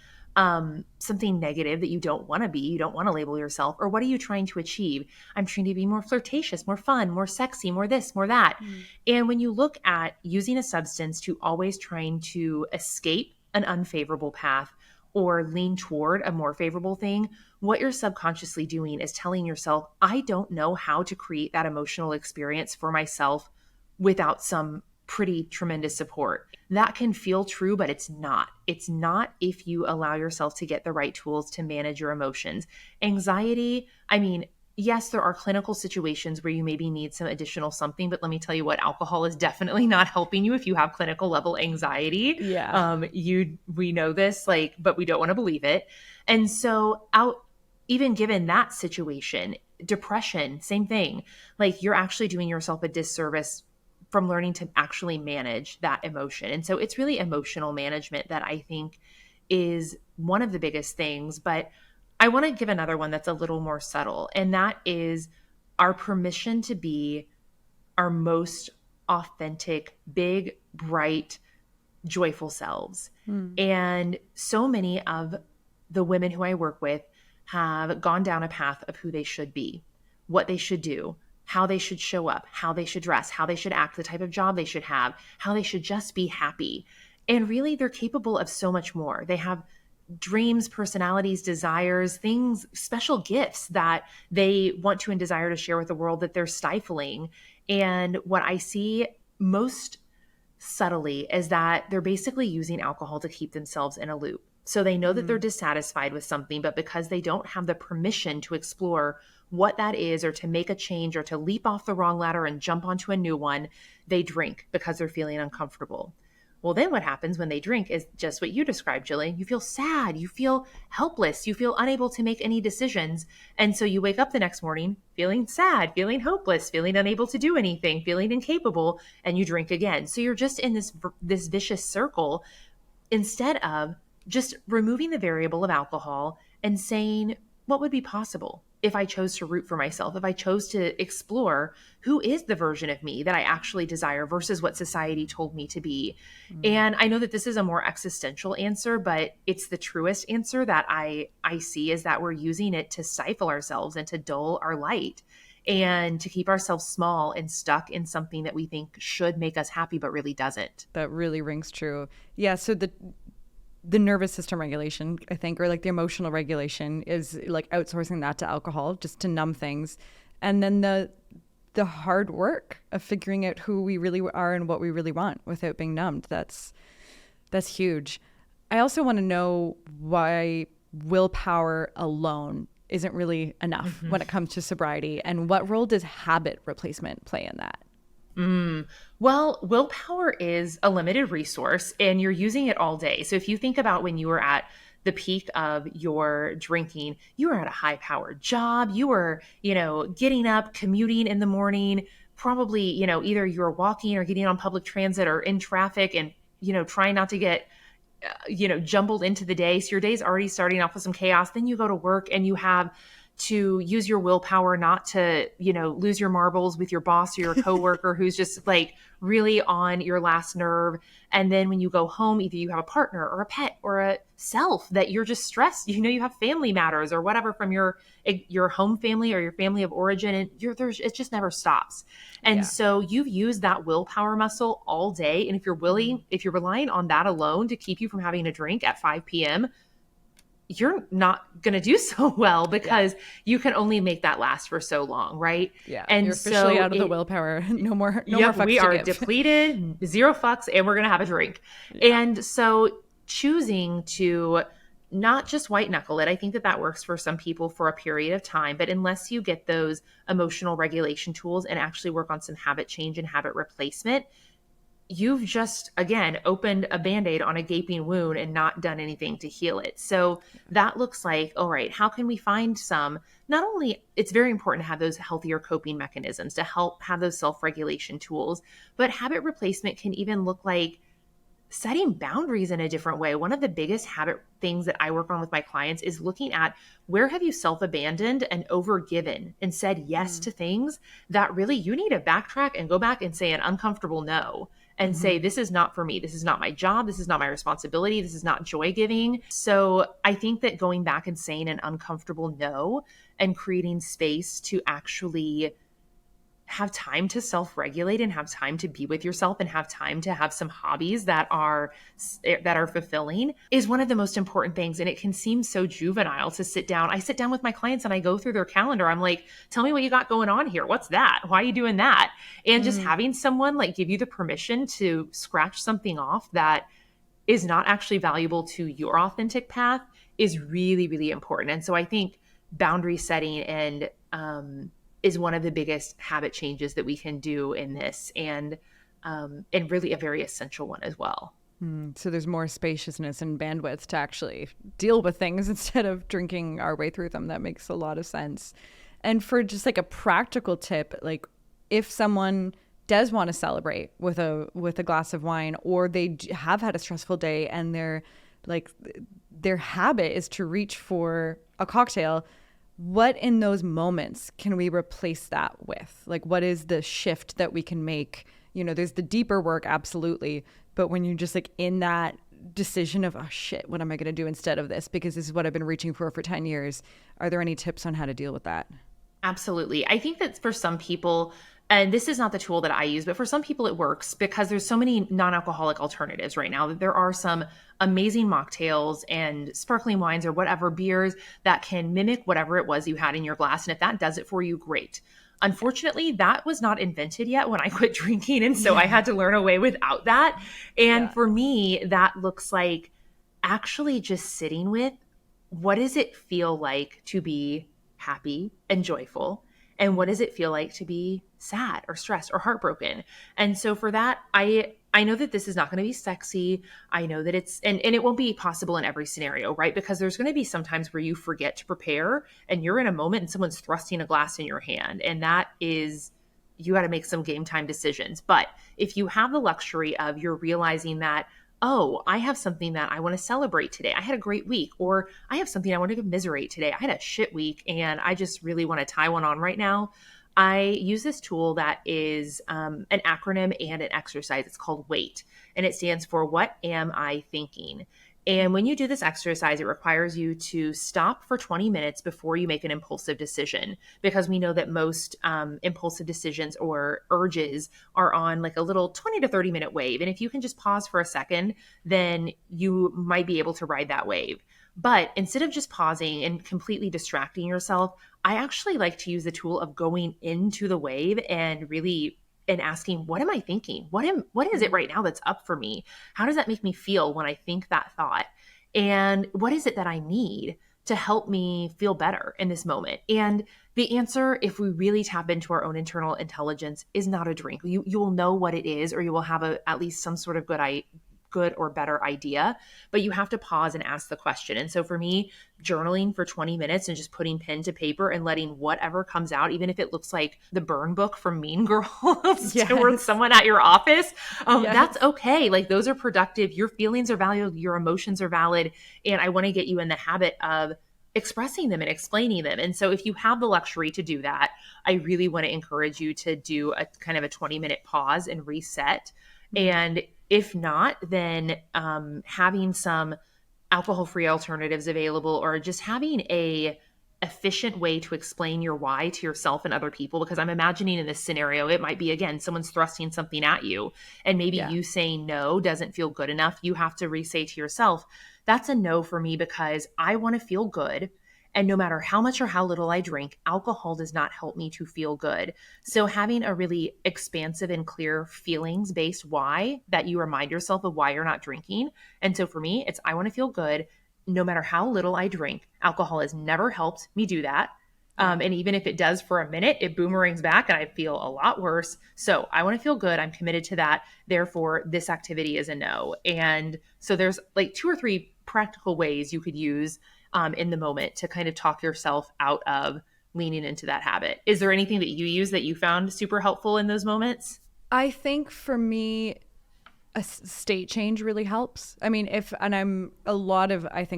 something negative that you don't want to be, you don't want to label yourself. Or what are you trying to achieve? I'm trying to be more flirtatious, more fun, more sexy, more this, more that. Mm. And when you look at using a substance to always trying to escape an unfavorable path or lean toward a more favorable thing, what you're subconsciously doing is telling yourself, I don't know how to create that emotional experience for myself without some pretty tremendous support. That can feel true, but it's not. It's not if you allow yourself to get the right tools to manage your emotions. Anxiety, I mean, yes, there are clinical situations where you maybe need some additional something, but let me tell you what, alcohol is definitely not helping you if you have clinical level anxiety. Yeah. We know this, like, but we don't want to believe it. And so even given that situation, depression, same thing. Like, you're actually doing yourself a disservice from learning to actually manage that emotion. And so it's really emotional management that I think is one of the biggest things. But I want to give another one that's a little more subtle, and that is our permission to be our most authentic, big, bright, joyful selves. Mm. And so many of the women who I work with have gone down a path of who they should be, what they should do, how they should show up, how they should dress, how they should act, the type of job they should have, how they should just be happy. And really, they're capable of so much more. They have dreams, personalities, desires, things, special gifts that they want to and desire to share with the world that they're stifling. And what I see most subtly is that they're basically using alcohol to keep themselves in a loop. So they know that they're Mm. dissatisfied with something, but because they don't have the permission to explore what that is, or to make a change, or to leap off the wrong ladder and jump onto a new one, they drink because they're feeling uncomfortable. Well, then what happens when they drink is just what you described, Jillian. You feel sad, you feel helpless, you feel unable to make any decisions. And so you wake up the next morning feeling sad, feeling hopeless, feeling unable to do anything, feeling incapable, and you drink again. So you're just in this vicious circle, instead of just removing the variable of alcohol and saying, what would be possible if I chose to root for myself, if I chose to explore who is the version of me that I actually desire versus what society told me to be. Mm. And I know that this is a more existential answer, but it's the truest answer that I see, is that we're using it to stifle ourselves and to dull our light and to keep ourselves small and stuck in something that we think should make us happy but really doesn't. That really rings true. Yeah. So the nervous system regulation, I think, or like the emotional regulation, is like outsourcing that to alcohol just to numb things. And then the hard work of figuring out who we really are and what we really want without being numbed. That's huge. I also want to know why willpower alone isn't really enough when it comes to sobriety, and what role does habit replacement play in that? Well, willpower is a limited resource and you're using it all day. So if you think about when you were at the peak of your drinking, you were at a high powered job, you were, getting up, commuting in the morning, probably, either you were walking or getting on public transit or in traffic, and, trying not to get jumbled into the day. So your day's already starting off with some chaos. Then you go to work and you have to use your willpower not to, lose your marbles with your boss or your coworker who's just like really on your last nerve. And then when you go home, either you have a partner or a pet or a self that you're just stressed, you have family matters or whatever from your home family or your family of origin, and it just never stops. And Yeah. so you've used that willpower muscle all day. And if you're relying on that alone to keep you from having a drink at 5 p.m., you're not going to do so well because you can only make that last for so long, right? Yeah. And You're officially so out of the willpower. No more yep, fucks we to are give. depleted, zero fucks, and we're going to have a drink. Yeah. And so choosing to not just white knuckle it, I think that works for some people for a period of time, but unless you get those emotional regulation tools and actually work on some habit change and habit replacement, you've just, again, opened a Band-Aid on a gaping wound and not done anything to heal it. So that looks like, all right, how can we find not only it's very important to have those healthier coping mechanisms to help have those self-regulation tools, but habit replacement can even look like setting boundaries in a different way. One of the biggest habit things that I work on with my clients is looking at where have you self-abandoned and overgiven and said yes to things that really you need to backtrack and go back and say an uncomfortable no and say, this is not for me. This is not my job. This is not my responsibility. This is not joy giving. So I think that going back and saying an uncomfortable no and creating space to actually have time to self-regulate and have time to be with yourself and have time to have some hobbies that are fulfilling is one of the most important things. And it can seem so juvenile to sit down. I sit down with my clients and I go through their calendar. I'm like, tell me what you got going on here. What's that? Why are you doing that? And just having someone like give you the permission to scratch something off that is not actually valuable to your authentic path is really, really important. And so I think boundary setting and is one of the biggest habit changes that we can do in this, and really a very essential one as well. So there's more spaciousness and bandwidth to actually deal with things instead of drinking our way through them. That makes a lot of sense. And for just like a practical tip, like if someone does want to celebrate with a glass of wine, or they have had a stressful day and their habit is to reach for a cocktail, what in those moments can we replace that with? Like, what is the shift that we can make? There's the deeper work, absolutely. But when you're just like in that decision of, oh shit, what am I going to do instead of this? Because this is what I've been reaching for 10 years. Are there any tips on how to deal with that? Absolutely. I think that for some people, and this is not the tool that I use, but for some people it works because there's so many non-alcoholic alternatives right now. There are some amazing mocktails and sparkling wines or whatever beers that can mimic whatever it was you had in your glass. And if that does it for you, great. Unfortunately, that was not invented yet when I quit drinking. And so I had to learn a way without that. And for me, that looks like actually just sitting with, what does it feel like to be happy and joyful? And what does it feel like to be sad or stressed or heartbroken? And so for that, I know that this is not going to be sexy. I know that it's, and it won't be possible in every scenario, right? Because there's going to be some times where you forget to prepare and you're in a moment and someone's thrusting a glass in your hand. And that is, you got to make some game time decisions. But if you have the luxury of you're realizing that, oh, I have something that I want to celebrate today. I had a great week, or I have something I want to commiserate today. I had a shit week and I just really want to tie one on right now. I use this tool that is an acronym and an exercise. It's called WAIT, and it stands for What Am I Thinking? And when you do this exercise, it requires you to stop for 20 minutes before you make an impulsive decision, because we know that most impulsive decisions or urges are on like a little 20 to 30 minute wave. And if you can just pause for a second, then you might be able to ride that wave. But instead of just pausing and completely distracting yourself, I actually like to use the tool of going into the wave and really and asking, what am I thinking? What is it right now that's up for me? How does that make me feel when I think that thought? And what is it that I need to help me feel better in this moment? And the answer, if we really tap into our own internal intelligence, is not a drink. You will know what it is, or you will have at least some sort of good or better idea, but you have to pause and ask the question. And so for me, journaling for 20 minutes and just putting pen to paper and letting whatever comes out, even if it looks like the burn book from Mean Girls towards someone at your office, that's okay. Like, those are productive. Your feelings are valid. Your emotions are valid. And I want to get you in the habit of expressing them and explaining them. And so if you have the luxury to do that, I really want to encourage you to do a kind of a 20-minute pause and reset. And if not, then having some alcohol-free alternatives available, or just having a efficient way to explain your why to yourself and other people. Because I'm imagining in this scenario, it might be, again, someone's thrusting something at you, and maybe Yeah. you saying no doesn't feel good enough. You have to re-say to yourself, that's a no for me because I want to feel good. And no matter how much or how little I drink, alcohol does not help me to feel good. So having a really expansive and clear feelings based why, that you remind yourself of why you're not drinking. And so for me, it's I want to feel good no matter how little I drink. Alcohol has never helped me do that. Yeah. And even if it does for a minute, it boomerangs back and I feel a lot worse. So I want to feel good. I'm committed to that. Therefore, this activity is a no. And so there's like 2 or 3 practical ways you could use in the moment to kind of talk yourself out of leaning into that habit. Is there anything that you use that you found super helpful in those moments? I think for me, a state change really helps. I mean, I think a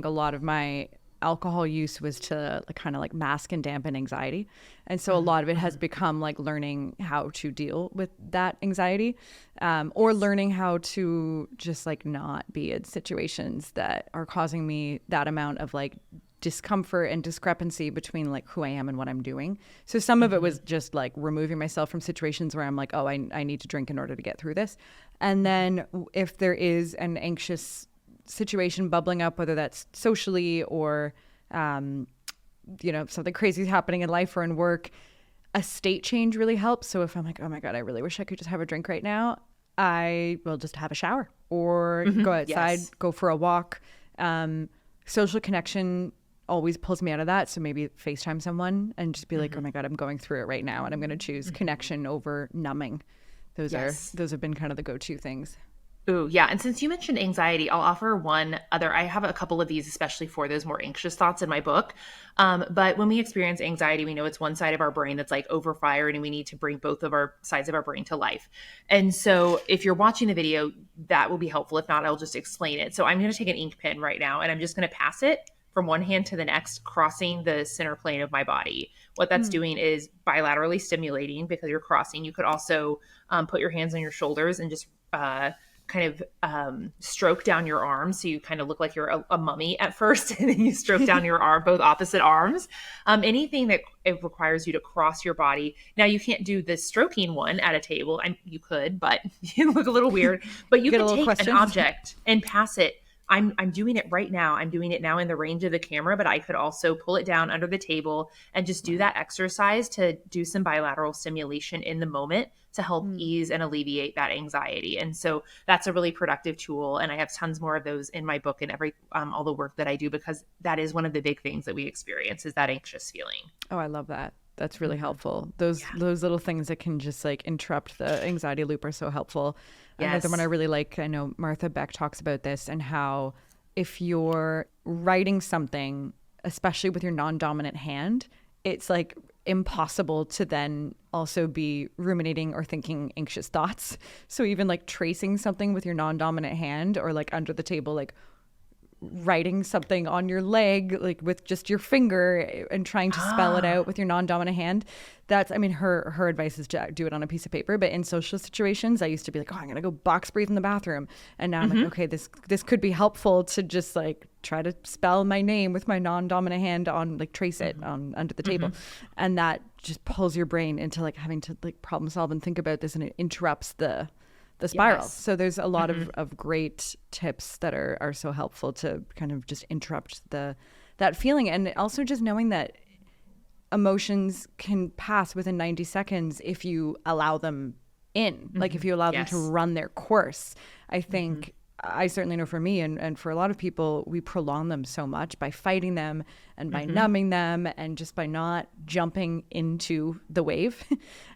lot of my alcohol use was to like, kind of like mask and dampen anxiety. And so a lot of it has become like learning how to deal with that anxiety, or learning how to just like not be in situations that are causing me that amount of like discomfort and discrepancy between like who I am and what I'm doing. So some of it was just like removing myself from situations where I'm like, oh, I need to drink in order to get through this. And then if there is an anxious situation bubbling up, whether that's socially or, something crazy is happening in life or in work, a state change really helps. So if I'm like, oh my God, I really wish I could just have a drink right now, I will just have a shower or go outside, Yes. go for a walk. Social connection always pulls me out of that. So maybe FaceTime someone and just be like, oh my God, I'm going through it right now. And I'm going to choose connection over numbing. Those have been kind of the go-to things. Ooh, yeah. And since you mentioned anxiety, I'll offer one other. I have a couple of these, especially for those more anxious thoughts in my book. But when we experience anxiety, we know it's one side of our brain that's like overfired, and we need to bring both of our sides of our brain to life. And so if you're watching the video, that will be helpful. If not, I'll just explain it. So I'm going to take an ink pen right now, and I'm just going to pass it from one hand to the next, crossing the center plane of my body. What that's doing is bilaterally stimulating because you're crossing. You could also put your hands on your shoulders and just kind of stroke down your arms. So you kind of look like you're a mummy at first, and then you stroke down your arm, both opposite arms. Anything that it requires you to cross your body. Now, you can't do the stroking one at a table. You could, but you look a little weird. But you Get a can little take questions. an object and pass it. I'm doing it right now. I'm doing it now in the range of the camera, but I could also pull it down under the table and just do that exercise to do some bilateral stimulation in the moment to help ease and alleviate that anxiety. And so that's a really productive tool. And I have tons more of those in my book and all the work that I do, because that is one of the big things that we experience, is that anxious feeling. Oh, I love that. That's really helpful. Those little things that can just like interrupt the anxiety loop are so helpful. Another one I really like, I know Martha Beck talks about this, and how if you're writing something, especially with your non-dominant hand, it's like impossible to then also be ruminating or thinking anxious thoughts. So even like tracing something with your non-dominant hand, or like under the table, like writing something on your leg, like with just your finger, and trying to spell it out with your non-dominant hand. That's, I mean, her advice is to do it on a piece of paper. But in social situations, I used to be like, oh, I'm gonna go box breathe in the bathroom, and now I'm like, okay, this could be helpful to just like try to spell my name with my non-dominant hand on, like trace it on under the table, and that just pulls your brain into like having to like problem solve and think about this, and it interrupts the spiral. Yes. So there's a lot of great tips that are so helpful to kind of just interrupt that feeling. And also just knowing that emotions can pass within 90 seconds if you allow them in, like if you allow them to run their course. I think I certainly know for me and for a lot of people, we prolong them so much by fighting them and by numbing them and just by not jumping into the wave.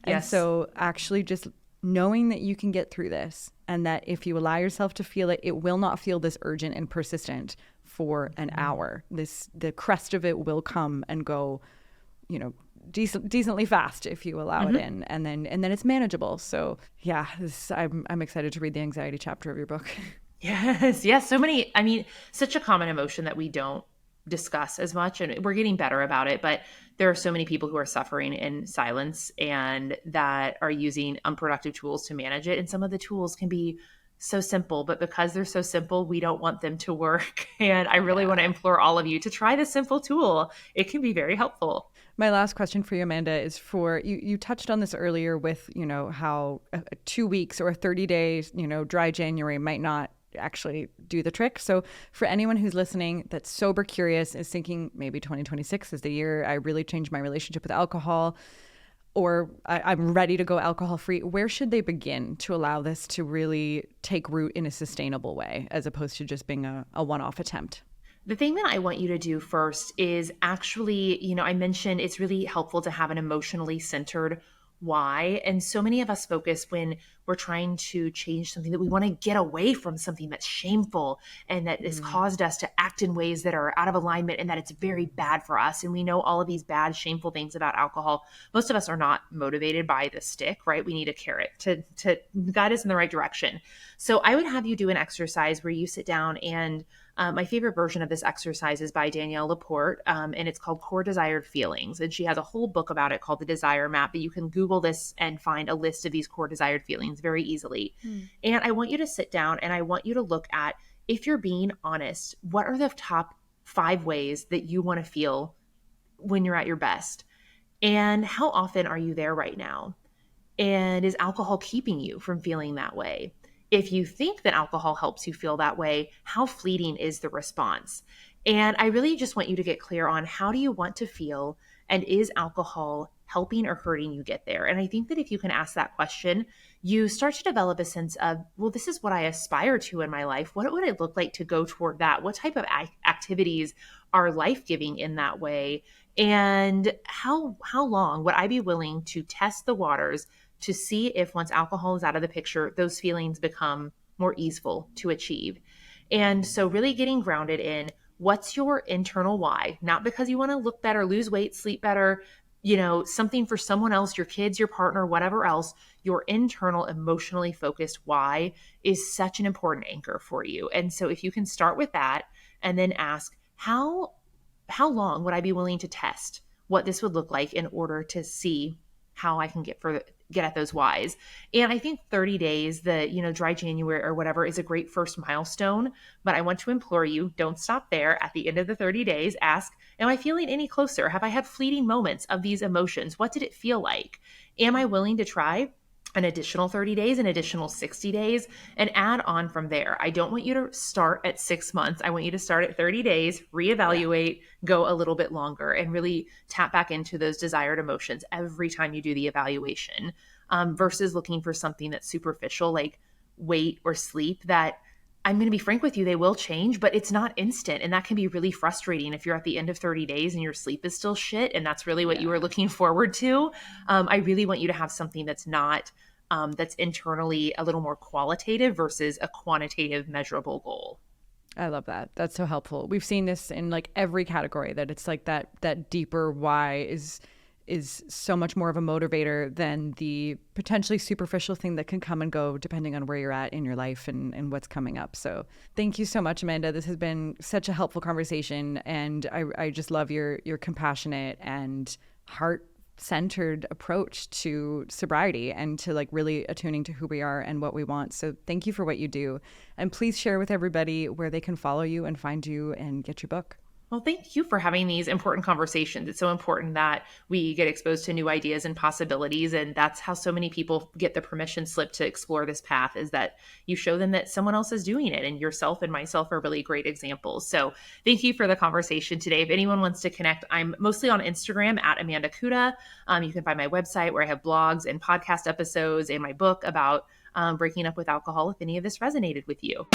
And so actually just knowing that you can get through this, and that if you allow yourself to feel it, it will not feel this urgent and persistent for an hour. The crest of it will come and go, decently fast if you allow it in, and then it's manageable. So yeah, I'm excited to read the anxiety chapter of your book. Yes. So many, I mean, such a common emotion that we don't discuss as much, and we're getting better about it, but there are so many people who are suffering in silence and that are using unproductive tools to manage it. And some of the tools can be so simple, but because they're so simple, we don't want them to work. And I really want to Yeah. implore all of you to try this simple tool. It can be very helpful. My last question for you, Amanda, is for you. You touched on this earlier with, how 2 weeks or a 30 days, dry January might not actually do the trick. So for anyone who's listening that's sober curious, is thinking maybe 2026 is the year I really change my relationship with alcohol, or I'm ready to go alcohol free, where should they begin to allow this to really take root in a sustainable way, as opposed to just being a one-off attempt? The thing that I want you to do first is actually, I mentioned it's really helpful to have an emotionally centered why. And so many of us focus when we're trying to change something that we want to get away from something that's shameful and that has Mm. caused us to act in ways that are out of alignment and that it's very bad for us. And we know all of these bad, shameful things about alcohol. Most of us are not motivated by the stick, right? We need a carrot to guide us in the right direction. So I would have you do an exercise where you sit down and my favorite version of this exercise is by Danielle Laporte, and it's called Core Desired Feelings. And she has a whole book about it called The Desire Map, but you can Google this and find a list of these core desired feelings very easily. Mm. And I want you to sit down and I want you to look at, if you're being honest, what are the top 5 ways that you want to feel when you're at your best? And how often are you there right now? And is alcohol keeping you from feeling that way? If you think that alcohol helps you feel that way, how fleeting is the response? And I really just want you to get clear on, how do you want to feel? And is alcohol helping or hurting you get there? And I think that if you can ask that question, you start to develop a sense of, well, this is what I aspire to in my life. What would it look like to go toward that? What type of activities are life giving in that way? And how long would I be willing to test the waters to see if, once alcohol is out of the picture, those feelings become more easeful to achieve? And so really getting grounded in, what's your internal why, not because you want to look better, lose weight, sleep better, something for someone else, your kids, your partner, whatever else. Your internal emotionally focused why is such an important anchor for you. And so if you can start with that and then ask, how long would I be willing to test what this would look like in order to see how I can get at those whys? And I think 30 days, dry January or whatever, is a great first milestone. But I want to implore you, don't stop there. At the end of the 30 days, ask, am I feeling any closer? Have I had fleeting moments of these emotions? What did it feel like? Am I willing to try an additional 30 days, an additional 60 days, and add on from there? I don't want you to start at 6 months. I want you to start at 30 days, Yeah. reevaluate, go a little bit longer, and really tap back into those desired emotions every time you do the evaluation, versus looking for something that's superficial, like weight or sleep, that, I'm going to be frank with you, they will change, but it's not instant. And that can be really frustrating if you're at the end of 30 days and your sleep is still shit. And that's really what you were Yeah. looking forward to. I really want you to have something that's not, that's internally a little more qualitative versus a quantitative, measurable goal. I love that. That's so helpful. We've seen this in like every category, that it's like that deeper why is so much more of a motivator than the potentially superficial thing that can come and go depending on where you're at in your life and what's coming up. So thank you so much, Amanda. This has been such a helpful conversation, and I just love your compassionate and heart centered approach to sobriety and to like really attuning to who we are and what we want. So thank you for what you do. And please share with everybody where they can follow you and find you and get your book. Well, thank you for having these important conversations. It's so important that we get exposed to new ideas and possibilities. And that's how so many people get the permission slip to explore this path, is that you show them that someone else is doing it. And yourself and myself are really great examples. So thank you for the conversation today. If anyone wants to connect, I'm mostly on Instagram at Amanda Kuda. You can find my website where I have blogs and podcast episodes and my book about breaking up with alcohol, if any of this resonated with you.